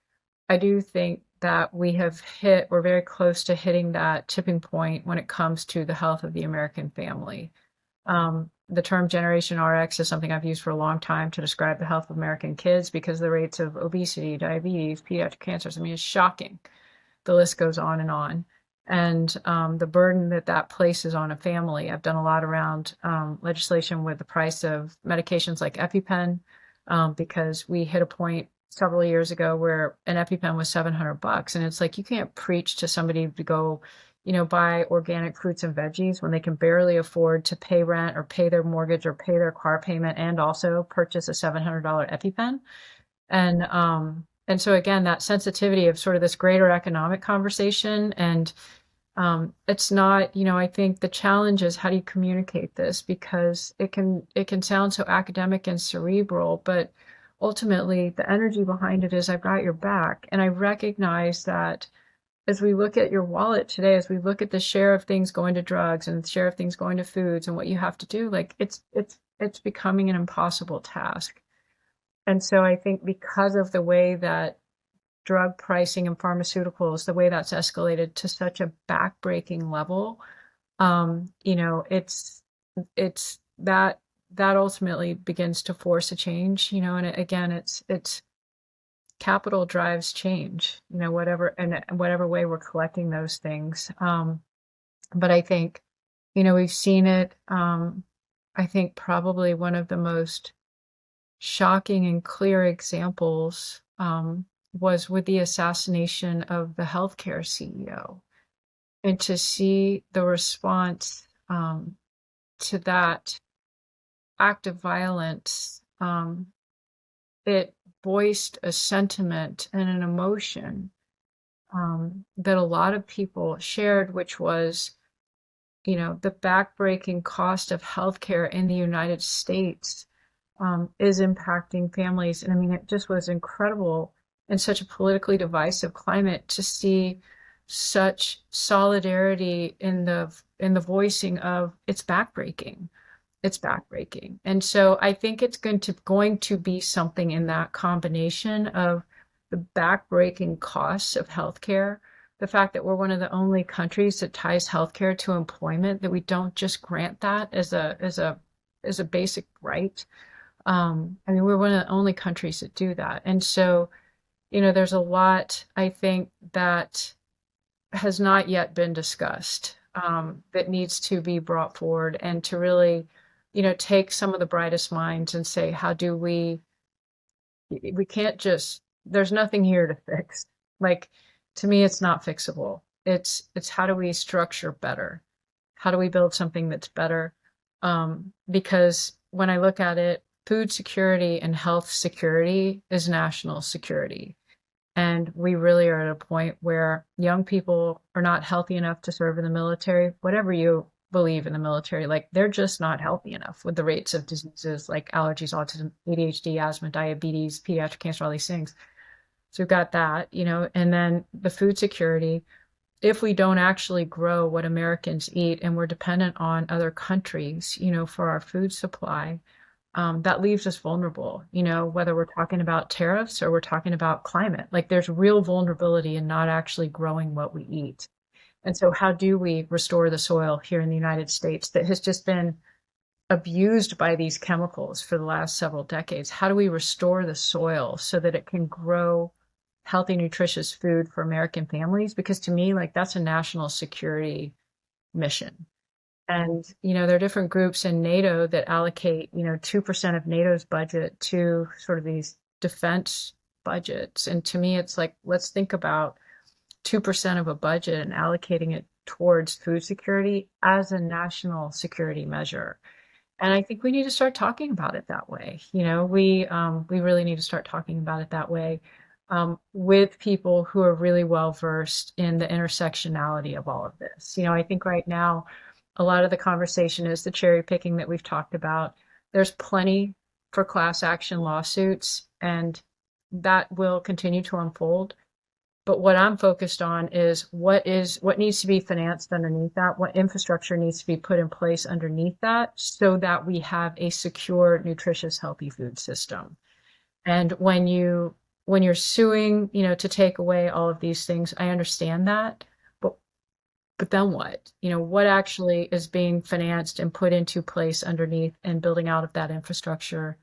I do think that we're very close to hitting that tipping point when it comes to the health of the American family. The term Generation RX is something I've used for a long time to describe the health of American kids because the rates of obesity, diabetes, pediatric cancers, I mean, it's shocking. The list goes on and on. And the burden that places on a family. I've done a lot around legislation with the price of medications like EpiPen, because we hit a point several years ago where an EpiPen was $700, and it's like you can't preach to somebody to go, buy organic fruits and veggies when they can barely afford to pay rent or pay their mortgage or pay their car payment and also purchase a $700 EpiPen. And so again, that sensitivity of sort of this greater economic conversation, and it's not, I think the challenge is how do you communicate this, because it can sound so academic and cerebral, but ultimately the energy behind it is I've got your back. And I recognize that as we look at your wallet today, as we look at the share of things going to drugs and the share of things going to foods and what you have to do, like it's becoming an impossible task. And so I think because of the way that drug pricing and pharmaceuticals, the way that's escalated to such a backbreaking level, it's that ultimately begins to force a change, and again, it's capital drives change, whatever, and whatever way we're collecting those things. But I think, we've seen it. I think probably one of the most shocking and clear examples was with the assassination of the healthcare CEO. And to see the response to that act of violence, it voiced a sentiment and an emotion that a lot of people shared, which was, the backbreaking cost of healthcare in the United States is impacting families. And I mean, it just was incredible in such a politically divisive climate to see such solidarity in the voicing of it's backbreaking. It's backbreaking. And so I think it's going to be something in that combination of the backbreaking costs of healthcare, the fact that we're one of the only countries that ties healthcare to employment, that we don't just grant that as a basic right. I mean, we're one of the only countries that do that. And so, there's a lot, I think, that has not yet been discussed, that needs to be brought forward and to really, take some of the brightest minds and say, how do we can't just, there's nothing here to fix. Like, to me, it's not fixable. It's how do we structure better? How do we build something that's better? Because when I look at it, food security and health security is national security. And we really are at a point where young people are not healthy enough to serve in the military, whatever you believe in the military, like they're just not healthy enough with the rates of diseases like allergies, autism, ADHD, asthma, diabetes, pediatric cancer, all these things. So we've got that, and then the food security. If we don't actually grow what Americans eat and we're dependent on other countries, for our food supply, that leaves us vulnerable, whether we're talking about tariffs or we're talking about climate. Like there's real vulnerability in not actually growing what we eat. And so how do we restore the soil here in the United States that has just been abused by these chemicals for the last several decades? How do we restore the soil so that it can grow healthy, nutritious food for American families? Because to me, like that's a national security mission. And, there are different groups in NATO that allocate, 2% of NATO's budget to sort of these defense budgets. And to me, it's like, let's think about 2% of a budget and allocating it towards food security as a national security measure. And I think we need to start talking about it that way. We really need to start talking about it that way, with people who are really well versed in the intersectionality of all of this. I think right now, a lot of the conversation is the cherry picking that we've talked about. There's plenty for class action lawsuits, and that will continue to unfold. But what I'm focused on is what needs to be financed underneath that, what infrastructure needs to be put in place underneath that so that we have a secure, nutritious, healthy food system. And when you're suing, to take away all of these things, I understand that. But then what? What actually is being financed and put into place underneath and building out of that infrastructure?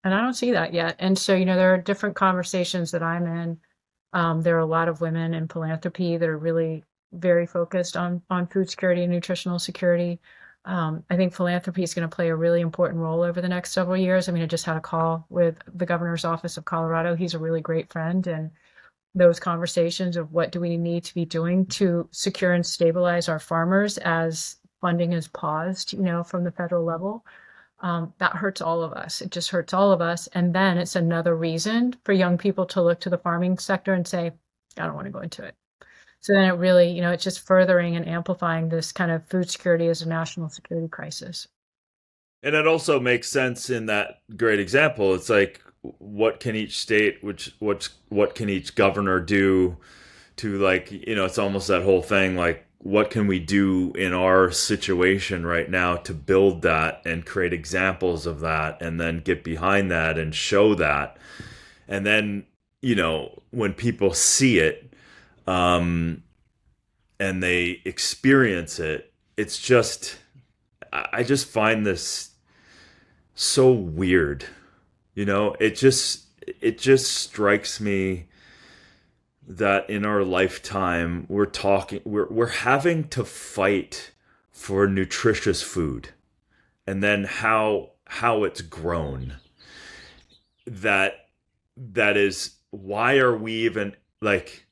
And I don't see that yet. And so, there are different conversations that I'm in. There are a lot of women in philanthropy that are really very focused on food security and nutritional security. I think philanthropy is going to play a really important role over the next several years. I mean, I just had a call with the governor's office of Colorado. He's a really great friend, and those conversations of what do we need to be doing to secure and stabilize our farmers as funding is paused, from the federal level. That hurts all of us. It just hurts all of us. And then it's another reason for young people to look to the farming sector and say, I don't want to go into it. So then it really, it's just furthering and amplifying this kind of food security as a national security crisis. And it also makes sense in that great example. It's like, what can each state, what can each governor do to, like, it's almost that whole thing, like, what can we do in our situation right now to build that and create examples of that and then get behind that and show that. And then when people see it, um, and they experience it, it's just, I just find this so weird. It just strikes me that in our lifetime we're having to fight for nutritious food, and then how it's grown. That is, why are we even, like,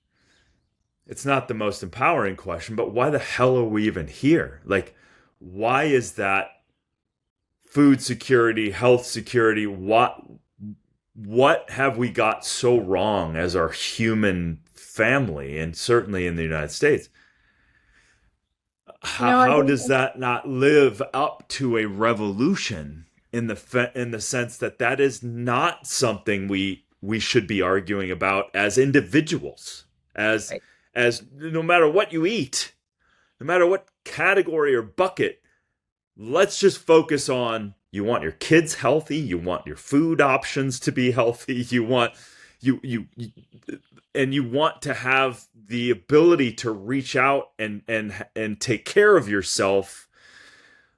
it's not the most empowering question, but why the hell are we even here? Like, why is that food security, health security? What have we got so wrong as our human family, and certainly in the United States? I How think does that not live up to a revolution, in the sense that that is not something we should be arguing about as individuals, as right. as no matter what you eat, no matter what category or bucket, let's just focus on, you want your kids healthy, you want your food options to be healthy, you and you want to have the ability to reach out and take care of yourself,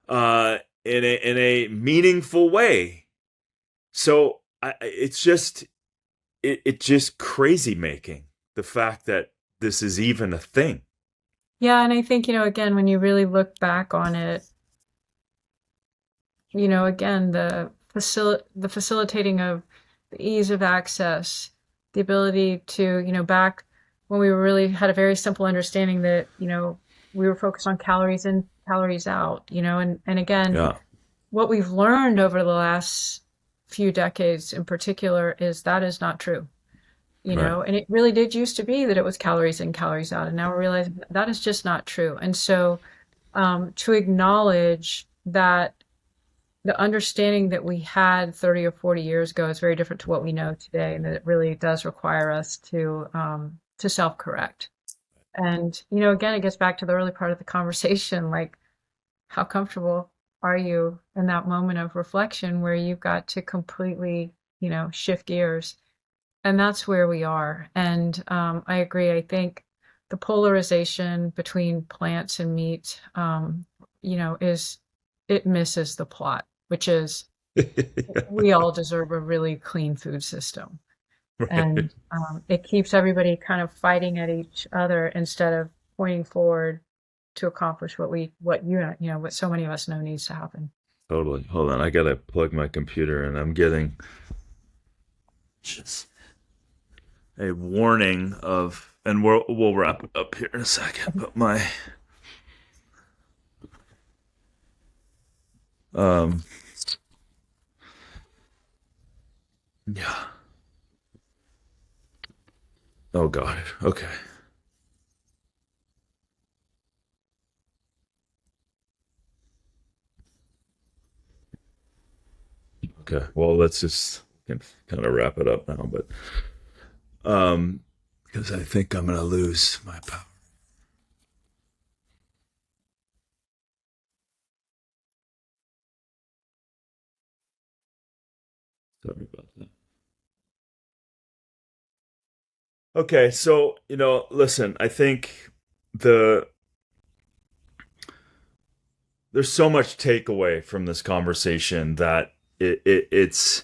in a meaningful way. So it's just crazy making, the fact that this is even a thing. Yeah, and I think, again, when you really look back on it, again, the facilitating of the ease of access, the ability to, back when we really had a very simple understanding that, we were focused on calories in, calories out, and again, Yeah. what we've learned over the last few decades in particular is that is not true. Right. And it really did used to be that it was calories in, calories out, and now we're realizing that is just not true. And so, to acknowledge that the understanding that we had 30 or 40 years ago is very different to what we know today, and that it really does require us to self-correct. And again, it gets back to the early part of the conversation, like, how comfortable are you in that moment of reflection where you've got to completely, shift gears? And that's where we are. And I agree. I think the polarization between plants and meat, is, it misses the plot, which is we all deserve a really clean food system. Right. And it keeps everybody kind of fighting at each other instead of pointing forward to accomplish what so many of us know needs to happen. Totally. Hold on, I gotta plug my computer, and I'm getting just a warning of, and we'll wrap it up here in a second. But my um yeah. Oh god. Okay. Okay. Well, let's just kind of wrap it up now, but um because I think I'm gonna lose my power. Sorry about that. Okay, so listen, I think the there's so much takeaway from this conversation that it's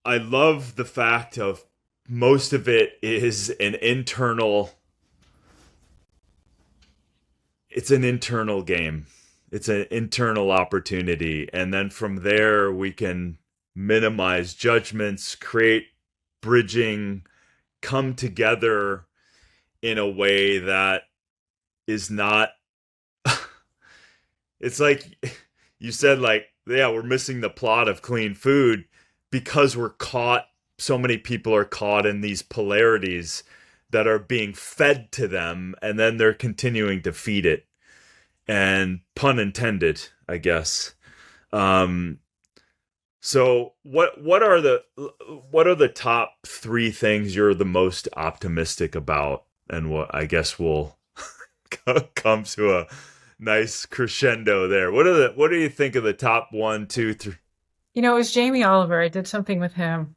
I love the fact of, most of it is an internal game. It's an internal opportunity, and then from there we can minimize judgments, create bridging, come together in a way that is not it's like you said, like, yeah, we're missing the plot of clean food because we're caught, so many people are caught in these polarities that are being fed to them, and then they're continuing to feed it, and pun intended, I guess. um so what are the top three things you're the most optimistic about, and what, I guess, will come to a nice crescendo there? What do you think of the top one, two, three? it was Jamie Oliver. I did something with him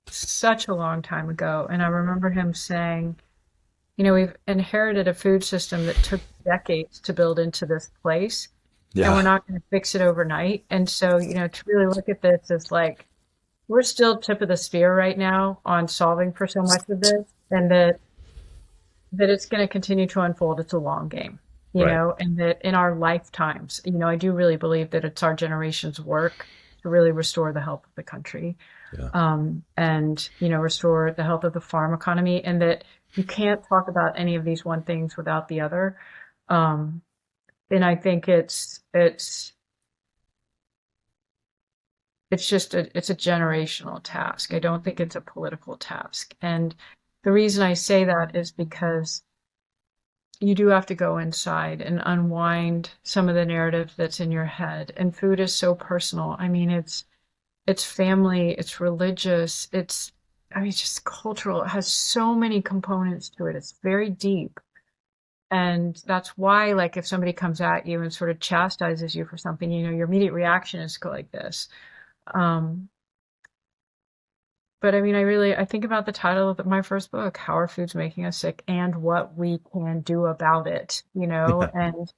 such a long time ago, and I remember him saying, we've inherited a food system that took decades to build into this place, and we're Yeah. not going to fix it overnight. And so, to really look at this as like we're still tip of the spear right now on solving for so much of this, and that it's going to continue to unfold. It's a long game, Right. and that in our lifetimes, I do really believe that it's our generation's work to really restore the health of the country, Yeah. and, restore the health of the farm economy, and that you can't talk about any of these one things without the other. Um, and I think it's just it's a generational task. I don't think it's a political task. And the reason I say that is because you do have to go inside and unwind some of the narrative that's in your head. And food is so personal. I mean, it's family, it's religious, it's just cultural. It has so many components to it. It's very deep. And that's why, like, if somebody comes at you and sort of chastises you for something, your immediate reaction is go like this. Um, but I mean, I think about the title of my first book, How Are Foods Making Us Sick and What We Can Do About It, Yeah. and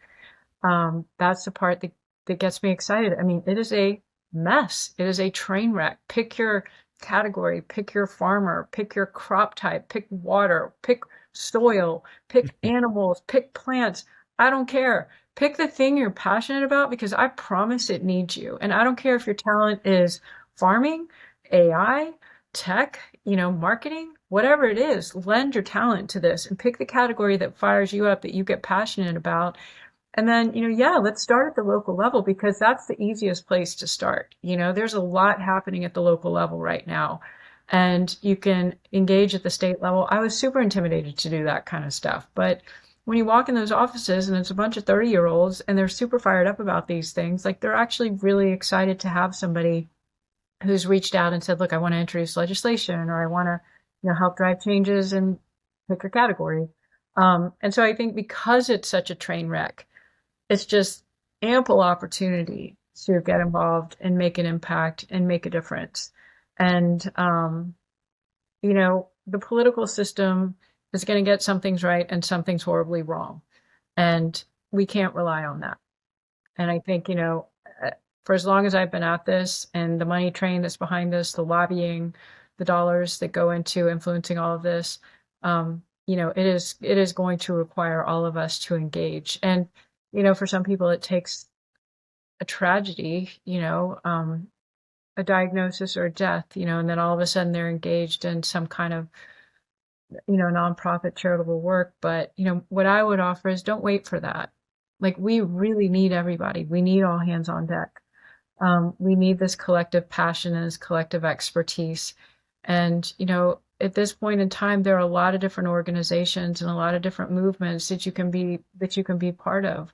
that's the part that gets me excited. I mean, it is a mess. It is a train wreck. Pick your category, pick your farmer, pick your crop type, pick water, pick soil, pick animals, pick plants. I don't care. Pick the thing you're passionate about because I promise it needs you. And I don't care if your talent is farming, AI, tech, marketing, whatever it is, lend your talent to this and pick the category that fires you up that you get passionate about, and then, yeah, let's start at the local level because that's the easiest place to start. There's a lot happening at the local level right now, and you can engage at the state level. I was super intimidated to do that kind of stuff. But when you walk in those offices and it's a bunch of 30-year-olds and they're super fired up about these things, like they're actually really excited to have somebody who's reached out and said, look, I want to introduce legislation or I want to, help drive changes in pick your category. And so I think because it's such a train wreck, it's just ample opportunity to get involved and make an impact and make a difference. And, the political system is going to get some things right and some things horribly wrong. And we can't rely on that. And I think, for as long as I've been at this and the money train that's behind this, the lobbying, the dollars that go into influencing all of this, it is going to require all of us to engage. And, for some people, it takes a tragedy, a diagnosis or a death, and then all of a sudden they're engaged in some kind of, nonprofit charitable work. But, what I would offer is don't wait for that. Like, we really need everybody. We need all hands on deck. We need this collective passion and this collective expertise. And, at this point in time, there are a lot of different organizations and a lot of different movements that you can be part of.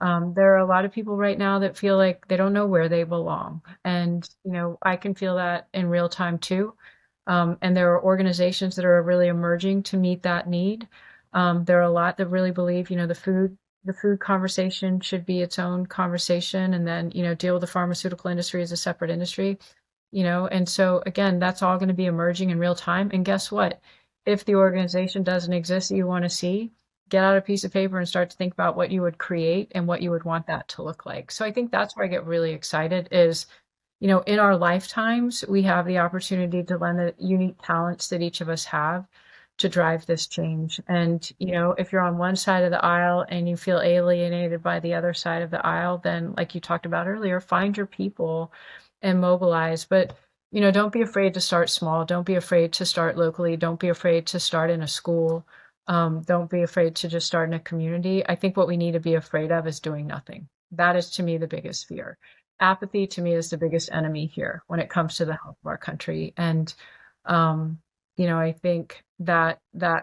There are a lot of people right now that feel like they don't know where they belong. And, I can feel that in real time too. And there are organizations that are really emerging to meet that need. There are a lot that really believe, the food conversation should be its own conversation and then, deal with the pharmaceutical industry as a separate industry, and so again, that's all going to be emerging in real time. And guess what? If the organization doesn't exist that you want to see, get out a piece of paper and start to think about what you would create and what you would want that to look like. So I think that's where I get really excited is, in our lifetimes, we have the opportunity to lend the unique talents that each of us have to drive this change. And, if you're on one side of the aisle and you feel alienated by the other side of the aisle, then like you talked about earlier, find your people and mobilize. But, don't be afraid to start small. Don't be afraid to start locally. Don't be afraid to start in a school. Don't be afraid to just start in a community. I think what we need to be afraid of is doing nothing. That is to me the biggest fear. Apathy to me is the biggest enemy here when it comes to the health of our country. And um, I think that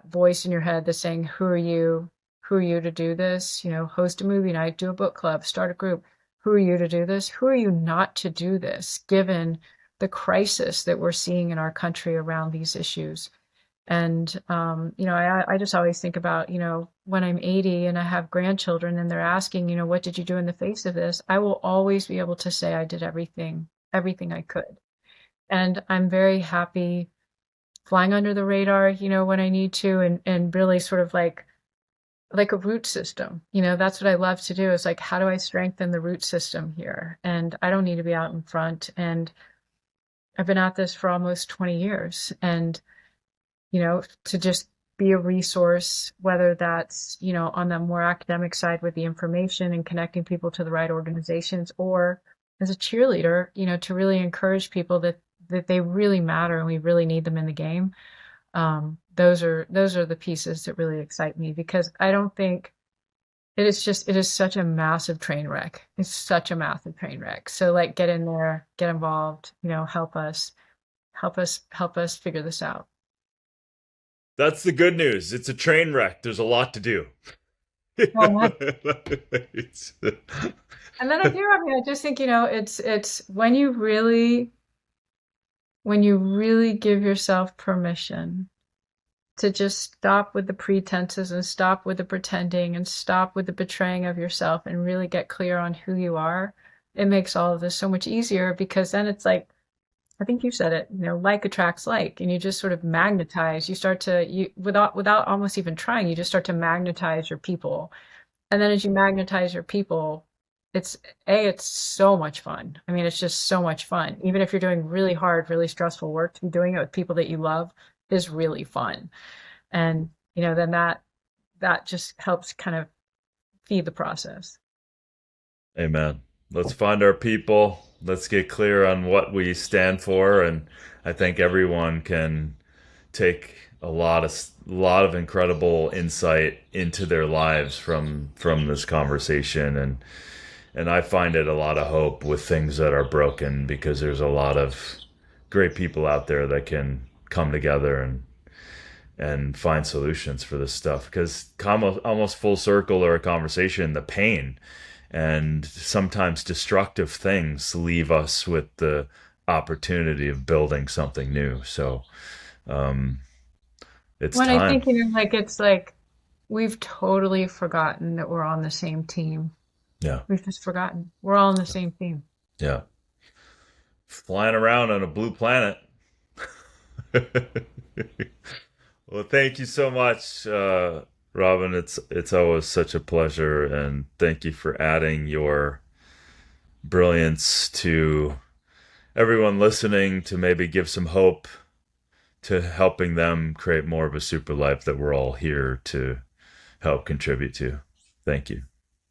voice in your head that's saying, "Who are you? Who are you to do this? Host a movie night, do a book club, start a group. Who are you to do this? Who are you not to do this, given the crisis that we're seeing in our country around these issues?" And, I just always think about, when I'm 80 and I have grandchildren and they're asking, what did you do in the face of this? I will always be able to say I did everything everything I could. And I'm very happy flying under the radar, when I need to, and really sort of like a root system. That's what I love to do, is like, how do I strengthen the root system here? And I don't need to be out in front. And I've been at this for almost 20 years. And, to just be a resource, whether that's, on the more academic side with the information and connecting people to the right organizations, or as a cheerleader, to really encourage people that they really matter and we really need them in the game. Those are the pieces that really excite me, because I don't think it is such a massive train wreck. It's such a massive train wreck. So like, get in there, get involved, help us figure this out. That's the good news. It's a train wreck. There's a lot to do. Well, It's- and then I just think, it's when you really give yourself permission to just stop with the pretenses and stop with the pretending and stop with the betraying of yourself and really get clear on who you are, it makes all of this so much easier, because then it's like, I think you said it, like attracts like, and you just sort of magnetize. You start to, without almost even trying, you just start to magnetize your people. And then as you magnetize your people, it's it's so much fun. I mean, it's just so much fun. Even if you're doing really hard, really stressful work, to be doing it with people that you love is really fun. And, then that just helps kind of feed the process. Amen. Let's find our people. Let's get clear on what we stand for, and I think everyone can take a lot of incredible insight into their lives from this conversation, and I find it a lot of hope with things that are broken, because there's a lot of great people out there that can come together and find solutions for this stuff, because almost full circle or a conversation, the pain and sometimes destructive things leave us with the opportunity of building something new. So um, it's When I time. think, it's like we've totally forgotten that we're on the same team. Yeah, We've just forgotten. We're all on the same team. yeah. Flying around on a blue planet. Well, thank you so much, Robyn. It's always such a pleasure, and thank you for adding your brilliance to everyone listening, to maybe give some hope, to helping them create more of a super life that we're all here to help contribute to. Thank you.